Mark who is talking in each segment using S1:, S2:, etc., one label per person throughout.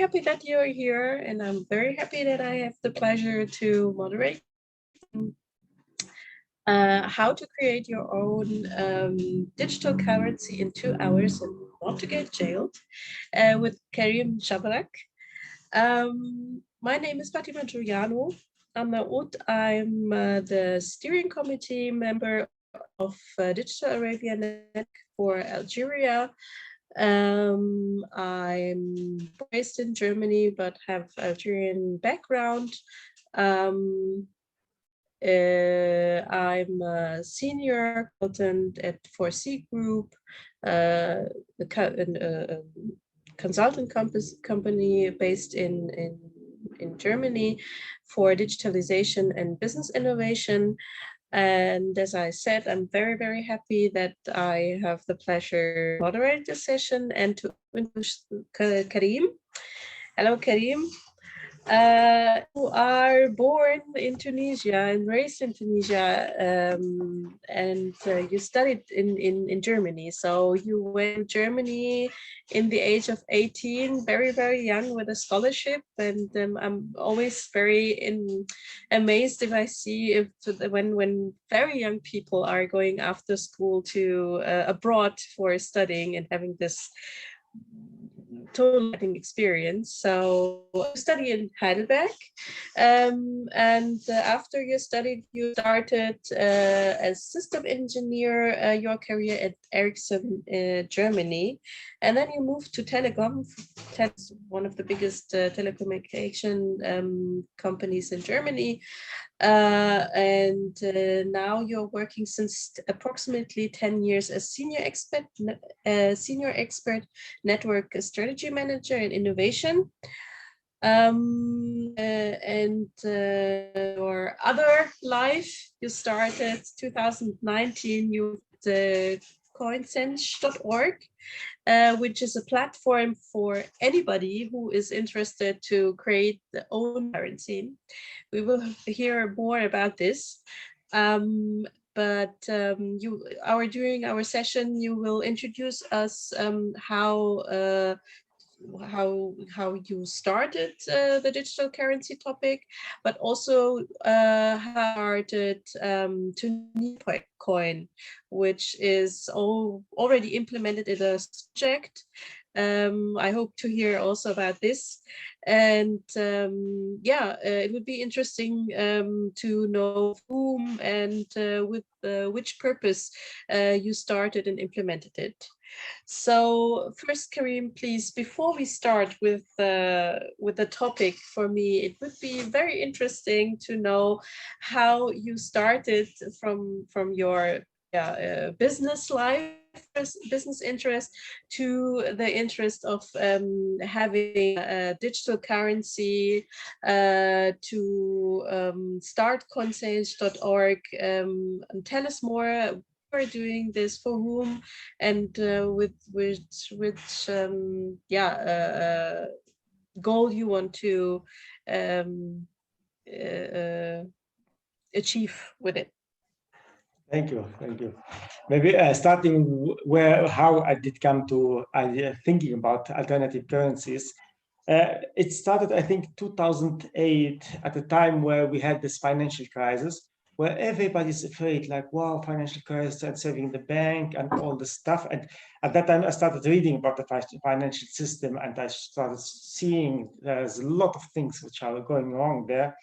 S1: happy that you're here, and I'm very happy that I have the pleasure to moderate how to create your own digital currency in 2 hours and not to get jailed with Karim Shabarak. My name is Fatima Giuliano. I'm the steering committee member of Digital Arabia Network for Algeria. I'm based in Germany but have Algerian background. I'm a senior consultant at 4C Group, a consultant company based in Germany for digitalization and business innovation. And as I said, I'm very, very happy that I have the pleasure to moderate this session and to introduce Karim. Hello, Karim. You are born in Tunisia and raised in Tunisia, and you studied in Germany. So you went to Germany in the age of 18, very, very young, with a scholarship. And I'm always amazed if I see when very young people are going after school to abroad for studying and having this total experience. So you study in Heidelberg, and after you studied, you started as system engineer your career at Ericsson, Germany, and then you moved to Telecom. One of the biggest telecommunication companies in Germany. And now you're working since approximately 10 years as senior expert network strategy manager and innovation. And your other life, you started 2019, you did coinsense.org, which is a platform for anybody who is interested to create their own currency. We will hear more about this. During our session, you will introduce us how you started the digital currency topic, but also how started to coin, which is already implemented in a project. I hope to hear also about this. And it would be interesting to know whom and with which purpose you started and implemented it. So first, Karim, please, before we start with the topic, for me, it would be very interesting to know how you started from your business life, business interest, to the interest of having a digital currency, to start conscience.org. Tell us more. Are doing this for whom, and with which goal you want to achieve with it.
S2: Thank you. Maybe starting how I did come to thinking about alternative currencies. It started, I think, 2008, at a time where we had this financial crisis, where everybody's afraid, like, wow, financial crisis and saving the bank and all the stuff. And at that time, I started reading about the financial system, and I started seeing there's a lot of things which are going wrong there.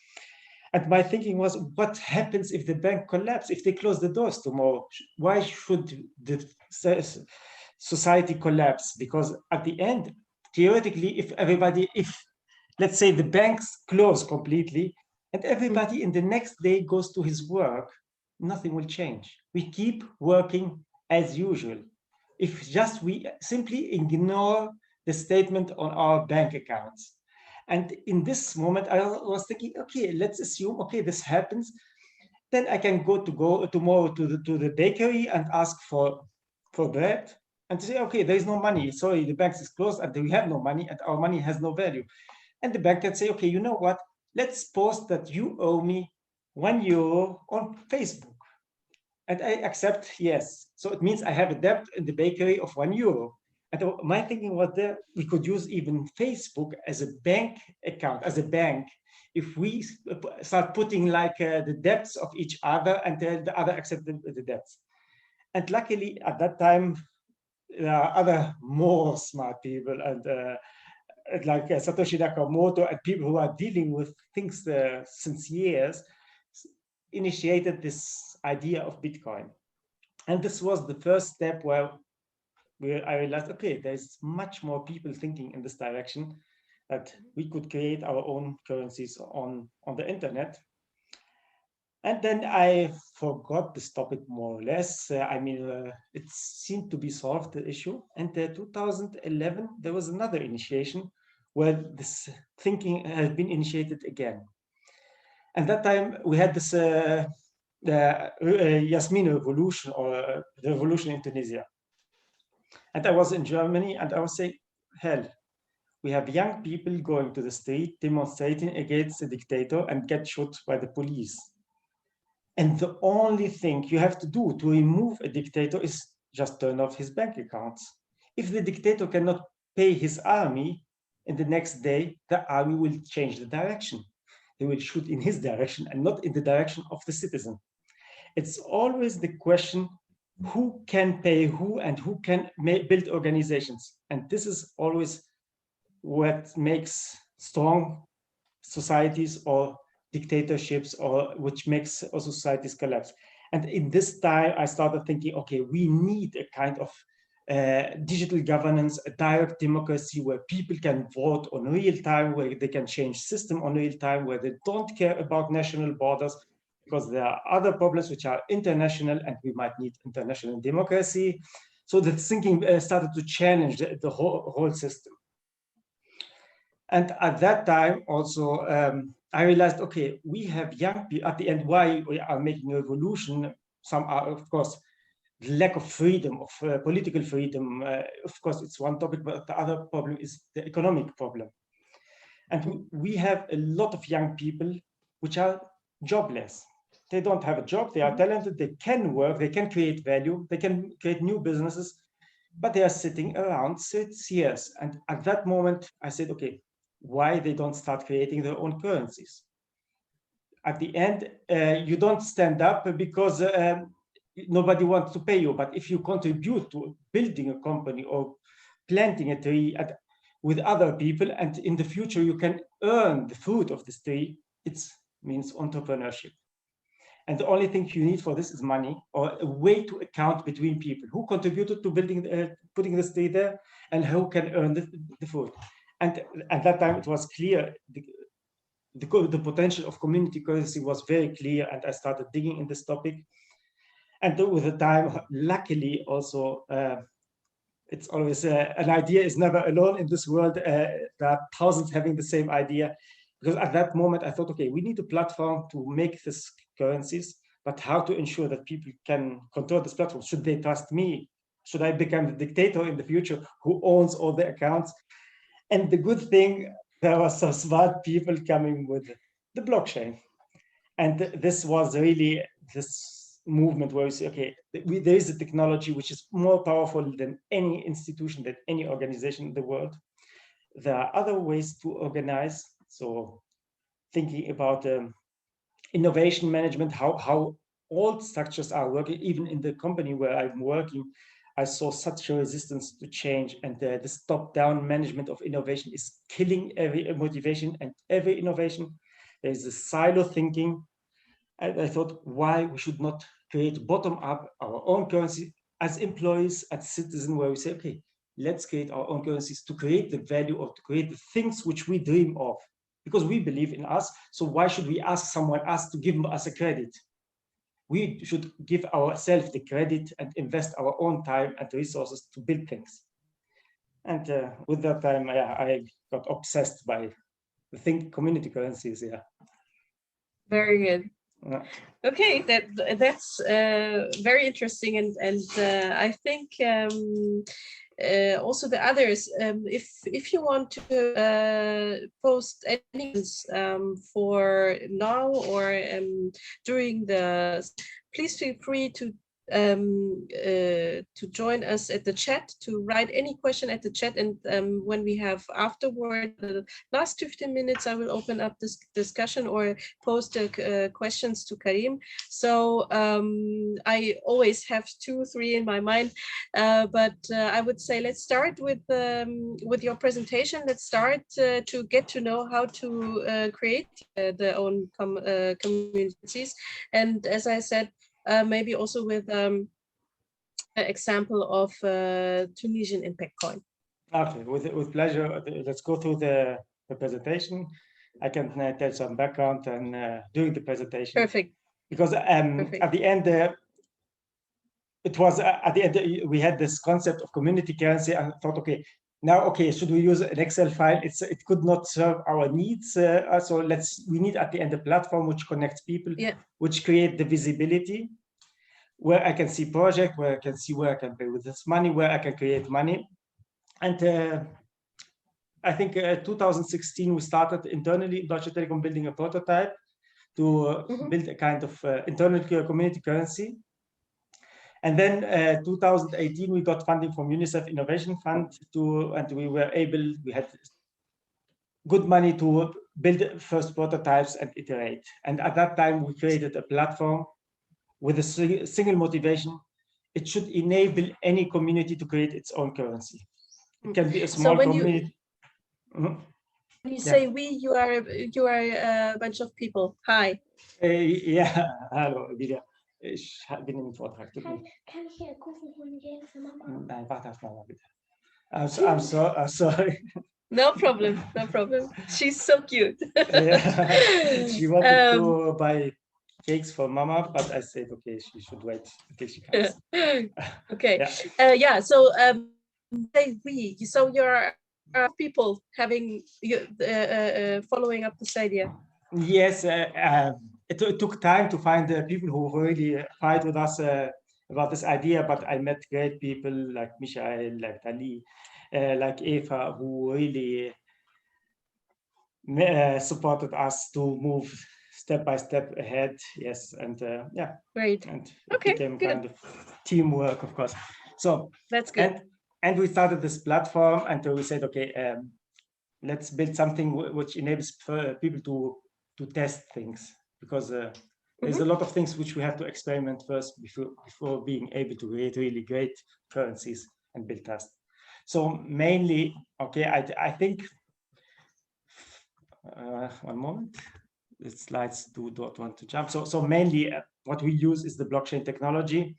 S2: And my thinking was, what happens if the bank collapses, if they close the doors tomorrow? Why should the society collapse? Because at the end, theoretically, if let's say the banks close completely and everybody in the next day goes to his work, nothing will change. We keep working as usual. If just we simply ignore the statement on our bank accounts. And in this moment, I was thinking, okay, let's assume, okay, this happens. Then I can go tomorrow to the bakery and ask for bread and say, okay, there is no money. Sorry, the bank is closed and we have no money and our money has no value. And the bank can say, okay, you know what? Let's post that you owe me €1 on Facebook. And I accept, yes. So it means I have a debt in the bakery of €1. And my thinking was that we could use even Facebook as a bank account, as a bank, if we start putting like the debts of each other and the other accept the debts. And luckily at that time, there are other more smart people and like Satoshi Nakamoto and people who are dealing with things since years initiated this idea of Bitcoin. And this was the first step where I realized, okay, there's much more people thinking in this direction, that we could create our own currencies on the internet. And then I forgot this topic more or less. It seemed to be solved, the issue. And in 2011, there was another initiation where this thinking has been initiated again. And that time we had this the Yasmin revolution, or the revolution in Tunisia. And I was in Germany and I was saying, hell, we have young people going to the street demonstrating against the dictator and get shot by the police. And the only thing you have to do to remove a dictator is just turn off his bank accounts. If the dictator cannot pay his army, in the next day, the army will change the direction. They will shoot in his direction and not in the direction of the citizen. It's always the question, who can pay who and who can build organizations. And this is always what makes strong societies or dictatorships, or which makes societies collapse. And in this time, I started thinking, okay, we need a kind of digital governance, a direct democracy where people can vote on real time, where they can change system on real time, where they don't care about national borders, because there are other problems which are international and we might need international democracy. So the thinking started to challenge the whole system. And at that time also, I realized, okay, we have young people at the end. Why we are making a revolution? Some are, of course, the lack of freedom, of political freedom. Of course, it's one topic, but the other problem is the economic problem. And we have a lot of young people which are jobless. They don't have a job, they are talented, they can work, they can create value, they can create new businesses, but they are sitting around 6 years. And at that moment, I said, okay, why they don't start creating their own currencies? At the end, you don't stand up because nobody wants to pay you. But if you contribute to building a company or planting a tree with other people, and in the future you can earn the fruit of this tree, it means entrepreneurship. And the only thing you need for this is money, or a way to account between people who contributed to building, putting this tree there, and who can earn the fruit. And at that time, it was clear, the potential of community currency was very clear, and I started digging in this topic. And with the time, luckily also, it's always an idea is never alone in this world. There are thousands having the same idea. Because at that moment, I thought, okay, we need a platform to make these currencies, but how to ensure that people can control this platform? Should they trust me? Should I become the dictator in the future who owns all the accounts? And the good thing, there were some smart people coming with the blockchain. And this was really this movement where we say, okay, there is a technology which is more powerful than any institution, than any organization in the world. There are other ways to organize. So thinking about innovation management, how all structures are working, even in the company where I'm working, I saw such a resistance to change, and this top-down management of innovation is killing every motivation and every innovation. There is a silo thinking, and I thought, why we should not create bottom-up our own currency as employees, as citizens, where we say, okay, let's create our own currencies to create the value, or to create the things which we dream of, because we believe in us. So why should we ask someone else to give us a credit? We should give ourselves the credit and invest our own time and resources to build things. And with that time, I got obsessed by the community currencies. Yeah.
S1: Very good.
S2: Yeah.
S1: Okay, that's very interesting, and I think also the others. If you want to post any for now or during the, please feel free to to join us at the chat, to write any question at the chat. And when we have afterward the last 15 minutes, I will open up this discussion or post questions to Karim. So I always have 2, 3 in my mind, but I would say let's start with your presentation. Let's start to get to know how to create their own communities. And as I said, maybe also with an example of Tunisian impact coin.
S2: Okay, with pleasure. Let's go through the presentation. I can tell some background and during the presentation.
S1: Perfect.
S2: Because at the end, it was at the end we had this concept of community currency, and I thought, okay, now okay, should we use an Excel file? It could not serve our needs, so we need at the end a platform which connects people, which create the visibility, where I can see project, where I can see where I can pay with this money, where I can create money. And I think 2016 we started internally in Deutsche Telekom building a prototype to build a kind of internal community currency. And then 2018 we got funding from UNICEF Innovation Fund and we had good money to build first prototypes and iterate. And at that time we created a platform with a single motivation. It should enable any community to create its own currency. It can be a small community.
S1: When you say we, you are a bunch of people. Hi.
S2: Ja, hallo, wieder. Ich bin im Vortrag.
S3: Kann ich hier Kuchen holen gehen für Mama?
S2: Nein, warte erst mal bitte. I'm sorry.
S1: No problem, no problem. She's so cute.
S2: Yeah. She wanted to buy cakes for Mama, but I said, okay, she should wait until she comes.
S1: Okay. Yeah. So so you're people having following up this idea.
S2: Yes, it took time to find people who really fight with us about this idea, but I met great people like Michael, like Ali, like Eva, who really supported us to move step by step ahead. Yes, and yeah,
S1: great.
S2: And it became kind of teamwork, of course. So
S1: that's good.
S2: And we started this platform, and we said, okay, let's build something which enables people to test things, because there's a lot of things which we have to experiment first before being able to create really great currencies and build trust. So mainly, okay, I think, one moment, the slides don't want to jump. So mainly what we use is the blockchain technology,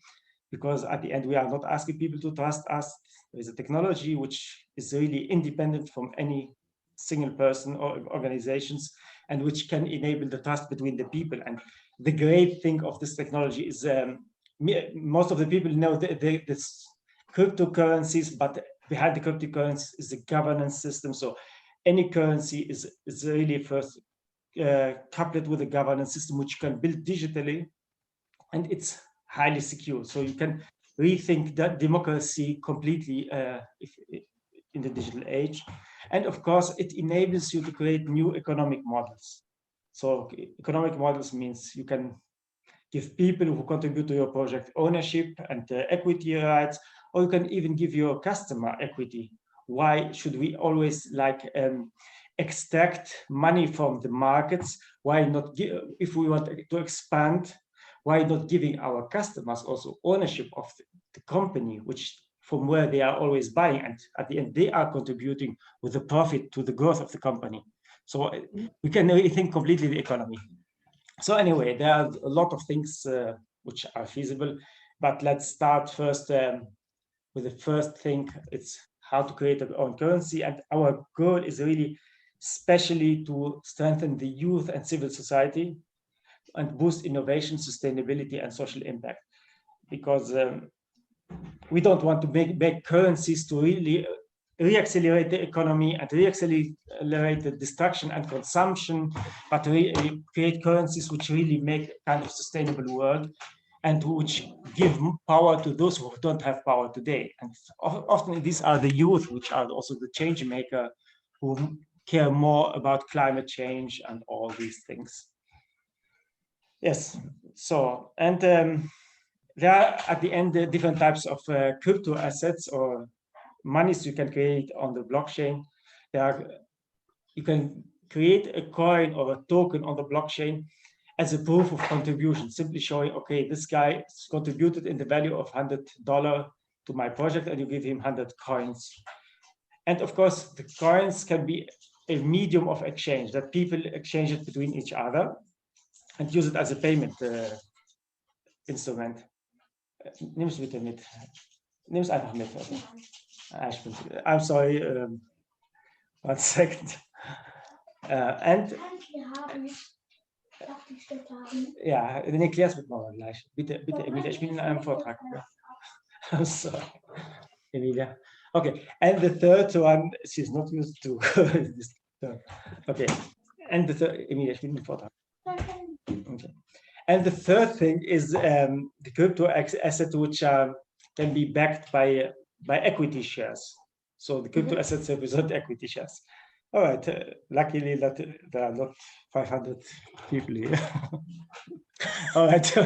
S2: because at the end we are not asking people to trust us. There is a technology which is really independent from any single person or organizations, and which can enable the trust between the people. And the great thing of this technology is most of the people know this cryptocurrencies, but behind the cryptocurrencies is the governance system. So any currency is really first coupled with a governance system which you can build digitally, and it's highly secure. So you can rethink that democracy completely in the digital age. And of course, it enables you to create new economic models. So economic models means you can give people who contribute to your project ownership and equity rights, or you can even give your customer equity. Why should we always extract money from the markets? Why not if we want to expand, why not giving our customers also ownership of the company, from where they are always buying, and at the end they are contributing with the profit to the growth of the company. So we can really think completely the economy. So anyway, there are a lot of things which are feasible, but let's start first with the first thing. It's how to create our own currency, and our goal is really especially to strengthen the youth and civil society and boost innovation, sustainability, and social impact, because we don't want to make currencies to really reaccelerate the economy and reaccelerate the destruction and consumption, but create currencies which really make a kind of sustainable world, and which give power to those who don't have power today. And often these are the youth, which are also the change maker, who care more about climate change and all these things. Yes. So, and there are at the end different types of crypto assets or monies you can create on the blockchain. You can create a coin or a token on the blockchain as a proof of contribution, simply showing, okay, this guy contributed in the value of $100 to my project, and you give him 100 coins. And of course, the coins can be a medium of exchange, that people exchange it between each other and use it as a payment instrument. Nimm es bitte mit. Nimm es einfach mit. I'm sorry. 1 second. And ja, dann erklär's mit Mama gleich. Bitte, Emilia, ich bin in einem Vortrag. I'm sorry, Emilia. Okay, and the third one, she's not used to this term. Okay, and the third, Emilia, ich bin im Vortrag. Okay. And the third thing is the crypto asset which can be backed by equity shares. So the crypto assets represent equity shares. All right, luckily that there are not 500 people here. All right.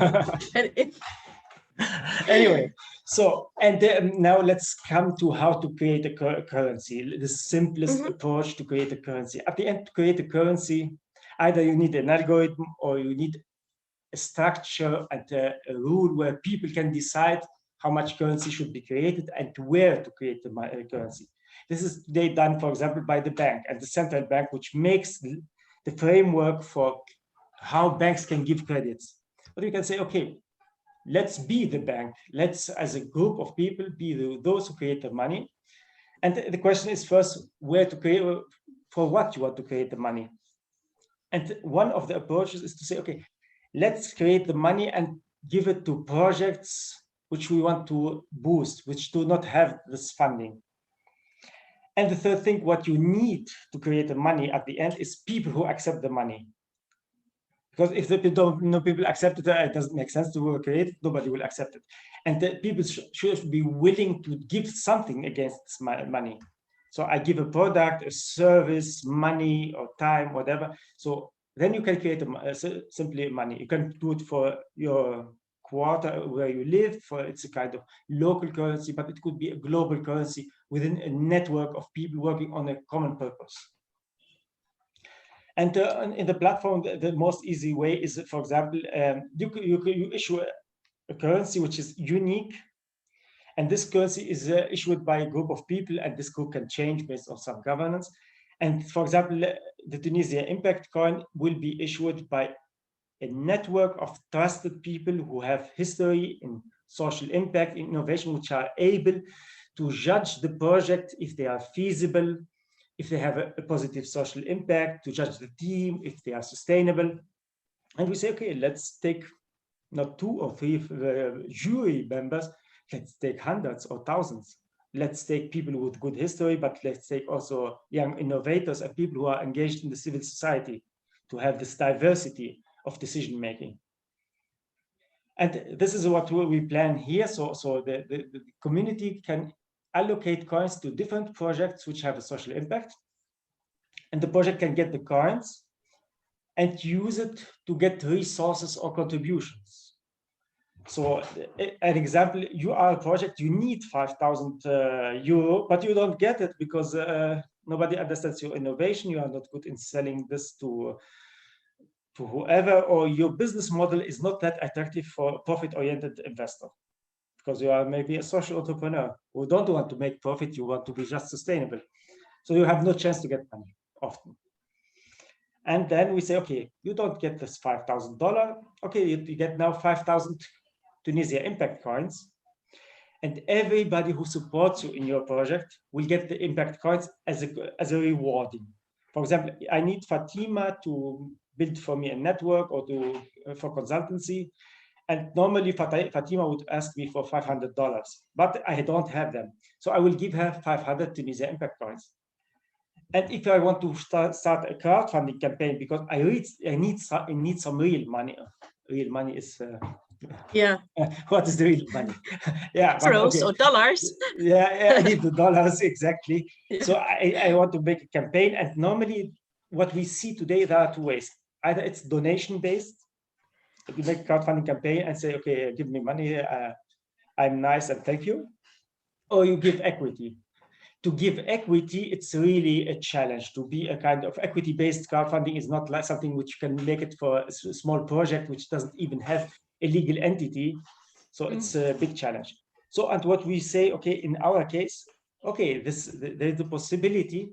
S2: Anyway, so, and now let's come to how to create a currency, the simplest approach to create a currency. At the end, to create a currency, either you need an algorithm or you need a structure and a rule where people can decide how much currency should be created and where to create the currency. This is today done, for example, by the bank and the central bank, which makes the framework for how banks can give credits. But we can say, okay, let's be the bank. Let's, as a group of people, be those who create the money. And the question is first, where to create, for what you want to create the money. And one of the approaches is to say, okay, let's create the money and give it to projects which we want to boost, which do not have this funding. And the third thing, what you need to create the money at the end is people who accept the money. Because if the people accept it, it doesn't make sense to create it, nobody will accept it. And the people should be willing to give something against this money. So I give a product, a service, money, or time, whatever. So then you can create simply money. You can do it for your quarter where you live, it's a kind of local currency, but it could be a global currency within a network of people working on a common purpose. And in the platform, the most easy way is, for example, you issue a currency which is unique, and this currency is issued by a group of people, and this group can change based on some governance. And for example, the Tunisia Impact Coin will be issued by a network of trusted people who have history in social impact, innovation, which are able to judge the project if they are feasible, if they have a positive social impact, to judge the team, if they are sustainable. And we say, okay, let's take not 2 or 3 jury members, let's take hundreds or thousands. Let's take people with good history, but let's take also young innovators and people who are engaged in the civil society to have this diversity of decision making. And this is what we plan here. So the community can allocate coins to different projects which have a social impact. And the project can get the coins and use it to get resources or contributions. So an example, you are a project, you need 5,000 euro, but you don't get it because nobody understands your innovation. You are not good in selling this to whoever, or your business model is not that attractive for profit-oriented investor, because you are maybe a social entrepreneur who don't want to make profit, you want to be just sustainable. So you have no chance to get money often. And then we say, okay, you don't get this $5,000. Okay, you get now 5,000 Tunisia Impact Coins. And everybody who supports you in your project will get the Impact Coins as a rewarding. For example, I need Fatima to build for me a network or for consultancy. And normally Fatima would ask me for $500, but I don't have them. So I will give her 500 Tunisia Impact Coins. And if I want to start a crowdfunding campaign, because I need some real money. Real money is
S1: yeah.
S2: What is the real money? Yeah,
S1: euros or dollars.
S2: Yeah, I need the dollars exactly.
S1: Yeah.
S2: So I want to make a campaign, and normally what we see today, there are 2 ways. Either it's donation based, You make a crowdfunding campaign and say, okay, give me money, I'm nice and thank you. Or you give equity. To give equity, it's really a challenge. To be a kind of equity-based crowdfunding is not like something which you can make it for a small project which doesn't even have a legal entity. So it's a big challenge. So, and what we say, okay, in our case, okay, there's the possibility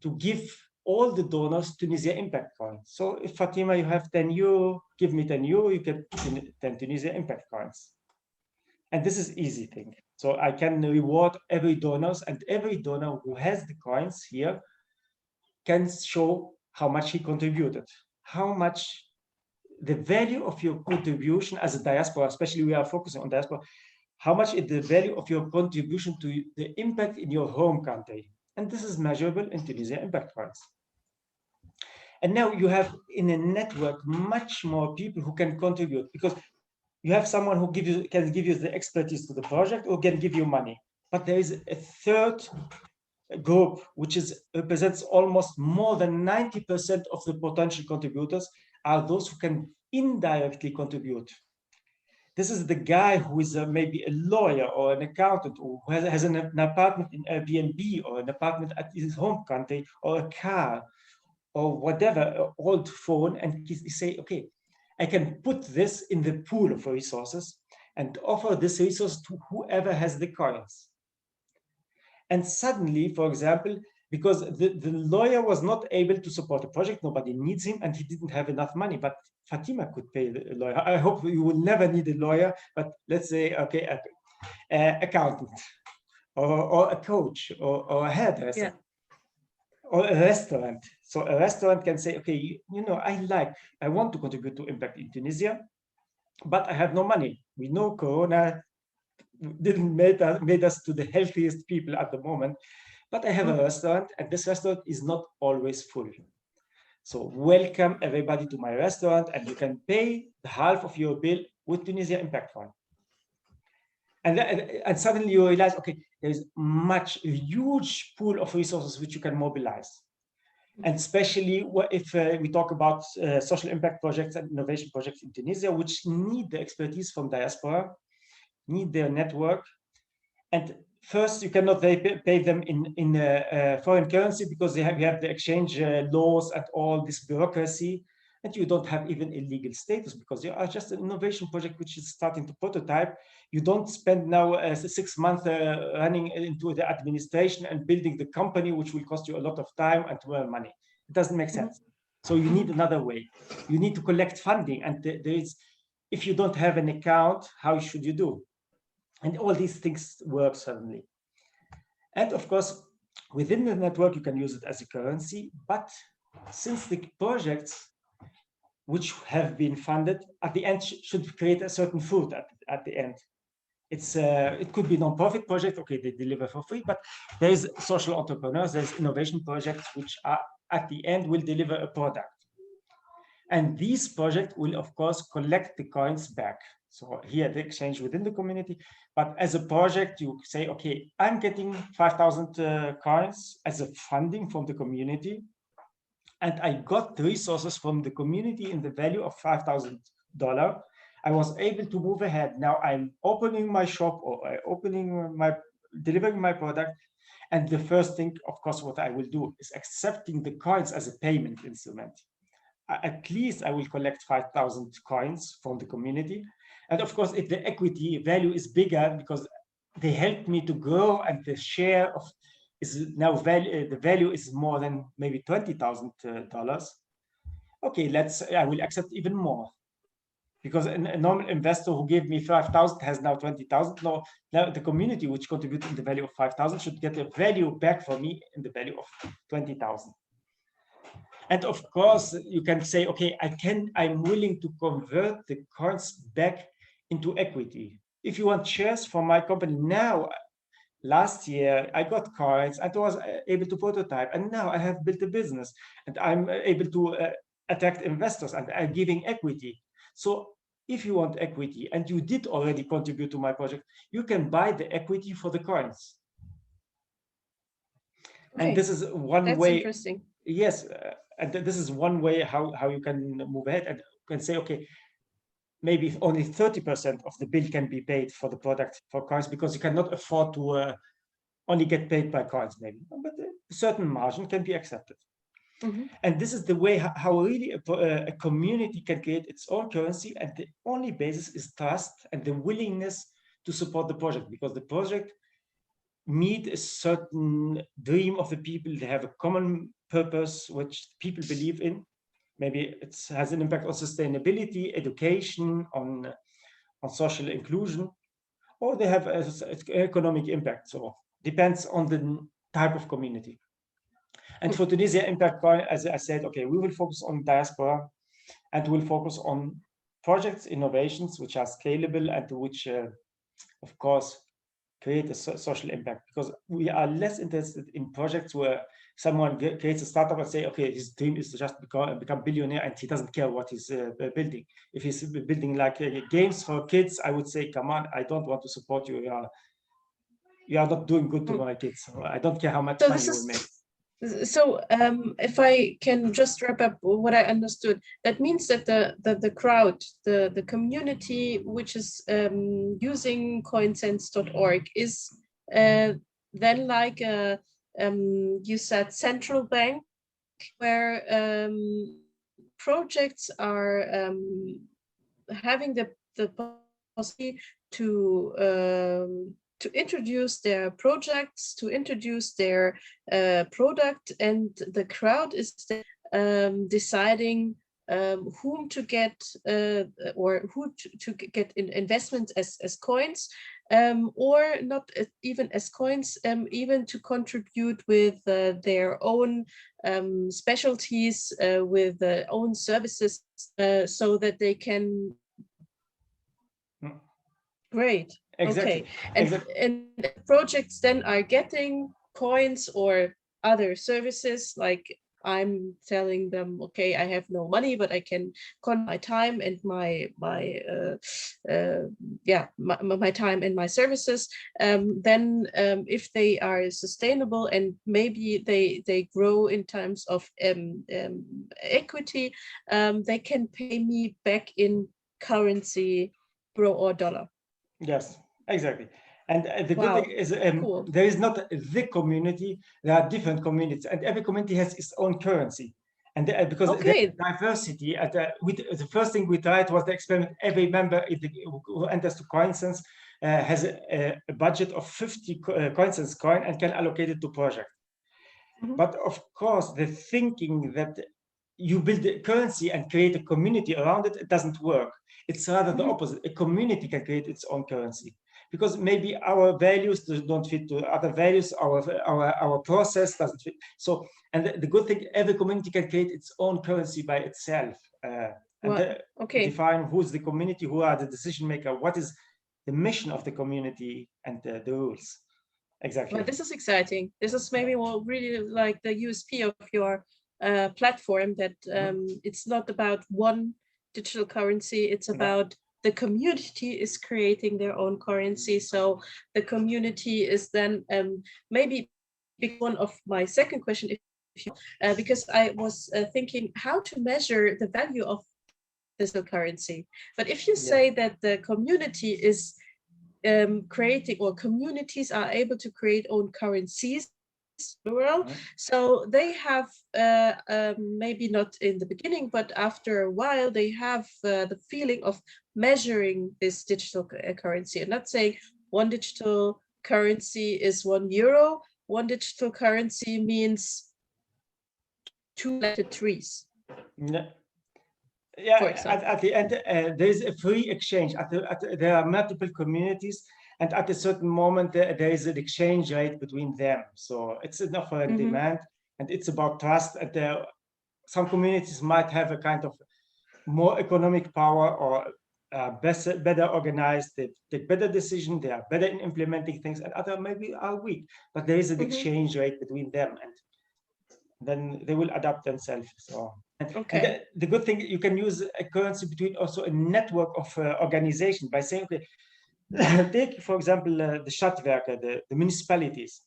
S2: to give all the donors Tunisia Impact Coins. So if Fatima, you have 10 euro, give me 10 euro, you get 10 Tunisia Impact Coins. And this is easy thing. So I can reward every donors, and every donor who has the coins here can show how much he contributed, how much the value of your contribution as a diaspora, especially we are focusing on diaspora, how much is the value of your contribution to the impact in your home country. And this is measurable in Tunisia Impact Coins. And now you have in a network much more people who can contribute, because you have someone who can give you the expertise to the project or can give you money. But there is a third group which represents almost more than 90% of the potential contributors, are those who can indirectly contribute. This is the guy who is maybe a lawyer or an accountant, or who has an apartment in Airbnb, or an apartment at his home country, or a car, or whatever, an old phone, and he say, okay, I can put this in the pool of resources and offer this resource to whoever has the coins. And suddenly, for example, because the lawyer was not able to support the project, nobody needs him, and he didn't have enough money, but Fatima could pay the lawyer. I hope you will never need a lawyer, but let's say, okay, accountant, or a coach, or a hairdresser.
S1: Yeah.
S2: Or a restaurant. So a restaurant can say, okay, I want to contribute to impact in Tunisia, but I have no money. We know Corona didn't made us to the healthiest people at the moment, but I have a restaurant, and this restaurant is not always full. So welcome everybody to my restaurant, and you can pay the half of your bill with Tunisia Impact Fund. And suddenly you realize, okay, there's a huge pool of resources which you can mobilize. And especially if we talk about social impact projects and innovation projects in Tunisia, which need the expertise from diaspora, need their network. And first, you cannot pay them in foreign currency, because you have the exchange laws and all this bureaucracy. And you don't have even a legal status, because you are just an innovation project which is starting to prototype. You don't spend now 6 months running into the administration and building the company, which will cost you a lot of time and money. It doesn't make sense. So you need another way. You need to collect funding, and if you don't have an account, how should you do? And all these things work suddenly. And of course, within the network, you can use it as a currency, but since the projects which have been funded at the end should create a certain fruit at the end. It could be non-profit project, okay, they deliver for free, but there's social entrepreneurs, there's innovation projects which are at the end will deliver a product. And these projects will, of course, collect the coins back. So here the exchange within the community, but as a project, you say, okay, I'm getting 5,000 coins as a funding from the community, and I got the resources from the community in the value of $5,000. I was able to move ahead. Now I'm opening my shop, or delivering my product. And the first thing, of course, what I will do is accepting the coins as a payment instrument. At least I will collect 5,000 coins from the community. And of course, if the equity value is bigger, because they helped me to grow, and the share of is now the value is more than maybe $20,000. Okay, I will accept even more, because a normal investor who gave me 5,000 has now 20,000. No, now the community which contributed in the value of 5,000 should get a value back for me in the value of 20,000. And of course, you can say, okay, I'm willing to convert the coins back into equity. If you want shares from my company now, last year I got coins, and was able to prototype, and now I have built a business, and I'm able to attract investors, and I'm giving equity. So if you want equity, and you did already contribute to my project, you can buy the equity for the coins.
S1: Okay.
S2: And this is one
S1: That's
S2: way.
S1: Interesting.
S2: Yes, and this is one way how you can move ahead, and can say, okay, maybe only 30% of the bill can be paid for the product for coins, because you cannot afford to only get paid by coins, maybe, but a certain margin can be accepted. And this is the way how really a community can create its own currency, and the only basis is trust and the willingness to support the project, because the project meet a certain dream of the people. They have a common purpose which people believe in. Maybe it has an impact on sustainability, education, on social inclusion, or they have an economic impact. So depends on the type of community. And for Tunisia Impact Coin, as I said, okay, we will focus on diaspora, and we'll focus on projects, innovations which are scalable and which, of course, create a social impact, because we are less interested in projects where someone creates a startup and say, okay, his dream is to just become billionaire, and he doesn't care what he's building. If he's building like games for kids, I would say, come on, I don't want to support you. You are not doing good to my kids. I don't care how much money you will make.
S1: So if I can just wrap up what I understood, that means that the crowd, the community which is using coinsense.org is then like a you said central bank, where projects are having the possibility to introduce their projects, to introduce their product, and the crowd is deciding whom to get or who to get investments as coins, or not even as coins, even to contribute with their own specialties, with their own services, so that they can. Great.
S2: Exactly.
S1: Okay. And projects then are getting coins or other services, like I'm telling them, okay, I have no money, but I can con my time and my time and my services. Then if they are sustainable and maybe they grow in terms of equity, they can pay me back in currency, euro or dollar.
S2: Yes, exactly. And the good
S1: Wow.
S2: thing is,
S1: Cool.
S2: there is not the community. There are different communities, and every community has its own currency. And because
S1: Okay.
S2: there's diversity, the first thing we tried was to experiment. Every member who enters to CoinSense has a budget of 50 CoinSense coin and can allocate it to project. But of course, the thinking that you build a currency and create a community around it, it doesn't work. It's rather the opposite. A community can create its own currency, because maybe our values don't fit to other values, our process doesn't fit. So, and the good thing, every community can create its own currency by itself, define who's the community, who are the decision maker, what is the mission of the community, and the rules. Exactly.
S1: Well, this is exciting. This is maybe really like the USP of your platform, that it's not about one digital currency. It's about the community is creating their own currency. So the community is then maybe one of my second question, because I was thinking how to measure the value of digital currency. But if you say that the community is creating, or communities are able to create own currencies, plural, so they have maybe not in the beginning, but after a while they have the feeling of measuring this digital currency, and not saying one digital currency is €1, one digital currency means 2 planted trees.
S2: Yeah, at the end, there is a free exchange. There are multiple communities, and at a certain moment, there is an exchange rate between them. So it's an offer and demand, and it's about trust. And some communities might have a kind of more economic power, or better organized, they take better decisions, they are better in implementing things, and other maybe are weak. But there is an exchange rate between them, and then they will adapt themselves. So. And the good thing, you can use a currency between also a network of organization by saying, okay, take, for example, the Stadtwerke, the municipalities,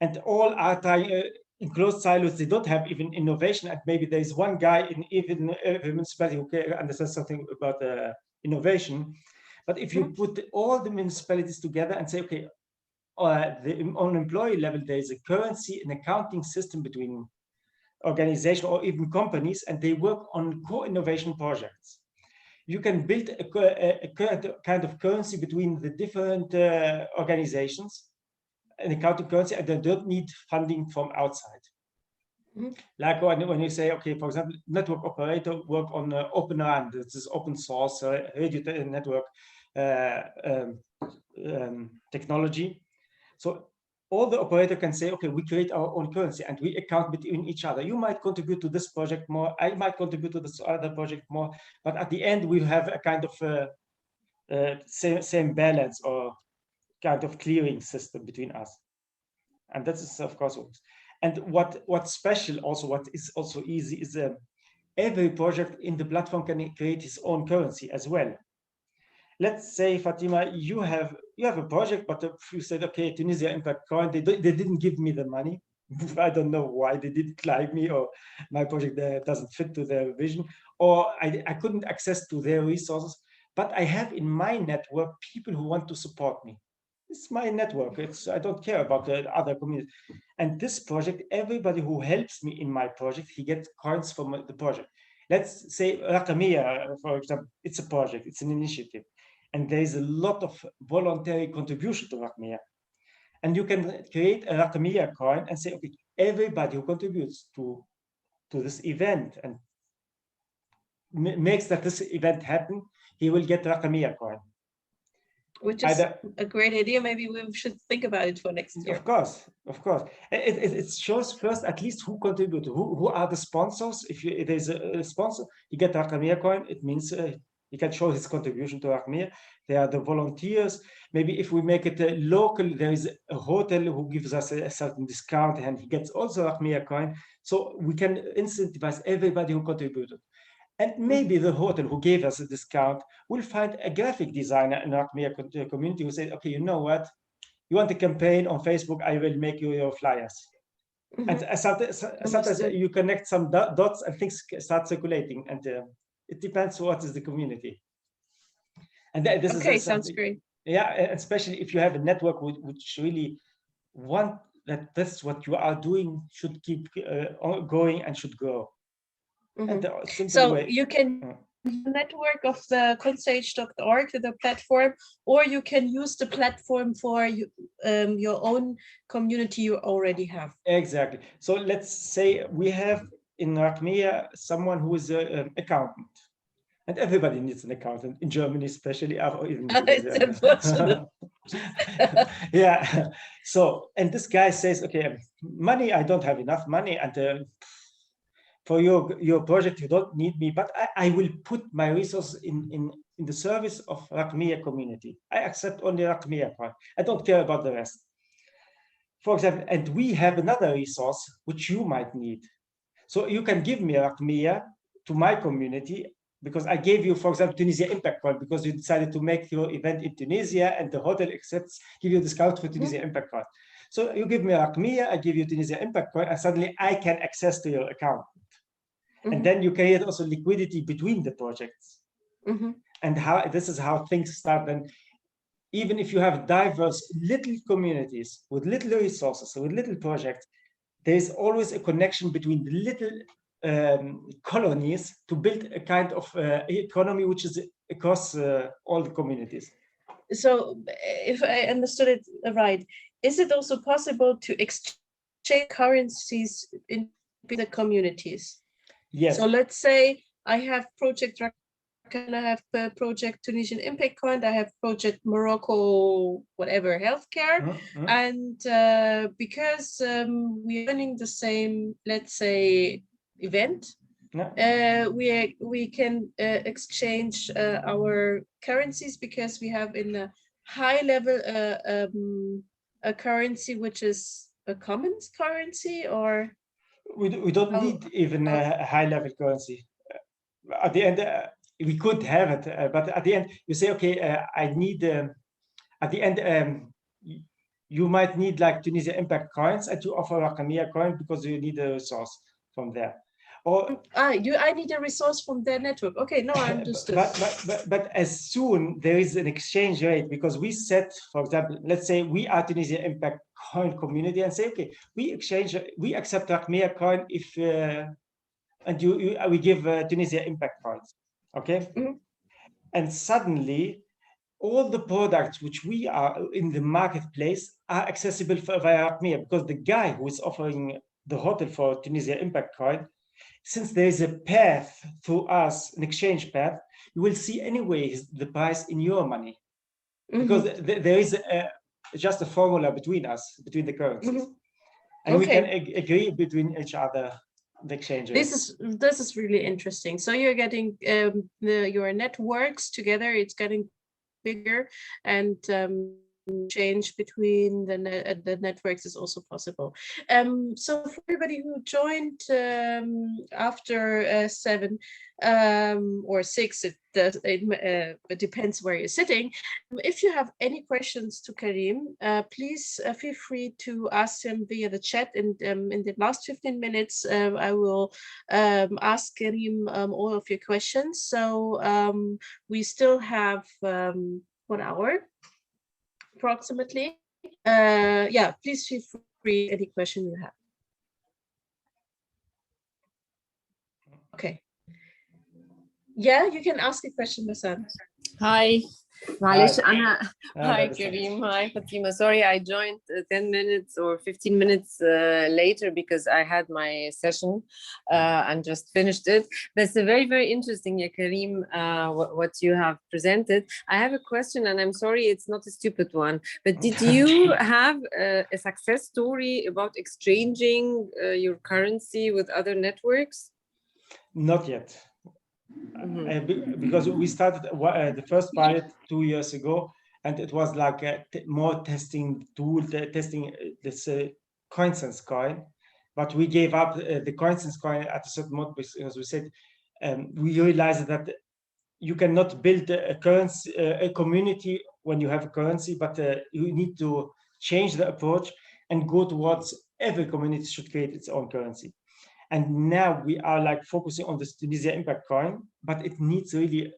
S2: and all are trying in closed silos. They don't have even innovation, and maybe there is one guy in even every municipality who understands something about innovation. But if you put all the municipalities together and say, okay, on employee level, there is a currency, an accounting system between organizations or even companies, and they work on co-innovation projects. You can build a kind of currency between the different organizations, an accounting currency, and they don't need funding from outside. Like when you say, okay, for example, network operator work on Open RAN, this is open source radio network technology. So all the operator can say, okay, we create our own currency and we account between each other. You might contribute to this project more, I might contribute to this other project more, but at the end we have a kind of same balance or kind of clearing system between us. And that is, of course, and what's special also, what is also easy is every project in the platform can create its own currency as well. Let's say, Fatima, you have a project, but if you said, okay, Tunisia Impact Coin, they didn't give me the money. I don't know why they didn't like me, or my project doesn't fit to their vision, or I couldn't access to their resources. But I have in my network people who want to support me. It's my network. I don't care about the other communities. And this project, everybody who helps me in my project, he gets coins from the project. Let's say Raqamiyya, for example, it's a project, it's an initiative. And there is a lot of voluntary contribution to Raqamiyya. And you can create a Raqamiyya coin and say, okay, everybody who contributes to this event and makes that this event happen, he will get Raqamiyya coin.
S1: Which is a great idea. Maybe we should think about it for next year.
S2: Of course. It shows first at least who contributed, who are the sponsors. If there's a sponsor, you get Raqamiyya coin. It means he can show his contribution to Raqamiyya. They are the volunteers. Maybe if we make it local, there is a hotel who gives us a certain discount and he gets also Raqamiyya coin. So we can incentivize everybody who contributed. And maybe the hotel who gave us a discount will find a graphic designer in our community who says, okay, you know what? You want a campaign on Facebook, I will make you your flyers. And sometimes you connect some dots and things start circulating. And it depends what is the community. And this
S1: is sounds great.
S2: Yeah, especially if you have a network which really want that that's what you are doing should keep going and should grow.
S1: So you can network of the consage.org to the platform, or you can use the platform for your own community you already have.
S2: Exactly. So let's say we have in Raqamiyya someone who is an accountant, and everybody needs an accountant in Germany, especially.
S1: It's unfortunate.
S2: Yeah. So, and this guy says, okay, money, I don't have enough money, and for your project, you don't need me, but I will put my resources in the service of Raqamiyya community. I accept only Raqamiyya part. I don't care about the rest. For example, and we have another resource which you might need. So you can give me Raqamiyya to my community because I gave you, for example, Tunisia Impact Card because you decided to make your event in Tunisia and the hotel give you a discount for Tunisia Impact Card. So you give me Raqamiyya, I give you Tunisia Impact Card, and suddenly I can access to your account. And then you create also liquidity between the projects. And this is how things start. And even if you have diverse little communities with little resources, with little projects, there is always a connection between the little colonies to build a kind of economy which is across all the communities.
S1: So if I understood it right, is it also possible to exchange currencies in the communities?
S2: Yes.
S1: So let's say I have project Rakan, I have project Tunisian Impact Coin, I have project Morocco, whatever, healthcare. And because we're running the same, let's say, event, we can exchange our currencies because we have in a high level a currency which is a common currency, or
S2: we don't need even a high level currency. At the end, we could have it, but at the end, you say, okay, I need. At the end, you might need like Tunisia Impact coins, and you offer Raqamiyya coin because you need a resource from there. Or
S1: I need a resource from their network. Okay, no, I understood.
S2: but as soon there is an exchange rate, because we set, for example, let's say we are Tunisia Impact Coin community and say, okay, we accept Rahmiya coin if and we give Tunisia Impact coins, okay? And suddenly all the products which we are in the marketplace are accessible via Rahmiya, because the guy who is offering the hotel for Tunisia Impact coin, since there is a path through us, an exchange path, you will see anyways the price in your money, because there is just a formula between us, between the currencies, and we can agree between each other the exchange rate.
S1: This is really interesting. So you're getting your networks together. It's getting bigger, and change between the networks is also possible. So for everybody who joined after 7 or 6, it depends where you're sitting. If you have any questions to Karim, please feel free to ask him via the chat. And in the last 15 minutes, I will ask Karim all of your questions. So we still have 1 hour approximately. Yeah, please feel free any question you have. Okay. Yeah, you can ask a question, Basan.
S4: Hi. معلش أنا
S2: Hi,
S4: hi Karim, hi Fatima. Sorry, I joined 10 minutes or 15 minutes later because I had my session and just finished it. That's very, very interesting, ya Karim, what you have presented. I have a question, and I'm sorry it's not a stupid one, but did you have a success story about exchanging your currency with other networks?
S2: Not yet. Because we started the first pilot 2 years ago, and it was like a more testing tool, testing this coinsense coin, but we gave up the coinsense coin at a certain moment because we said we realized that you cannot build a currency, a community when you have a currency, but you need to change the approach and go towards every community should create its own currency. And now we are like focusing on this Tunisia Impact coin, but it needs really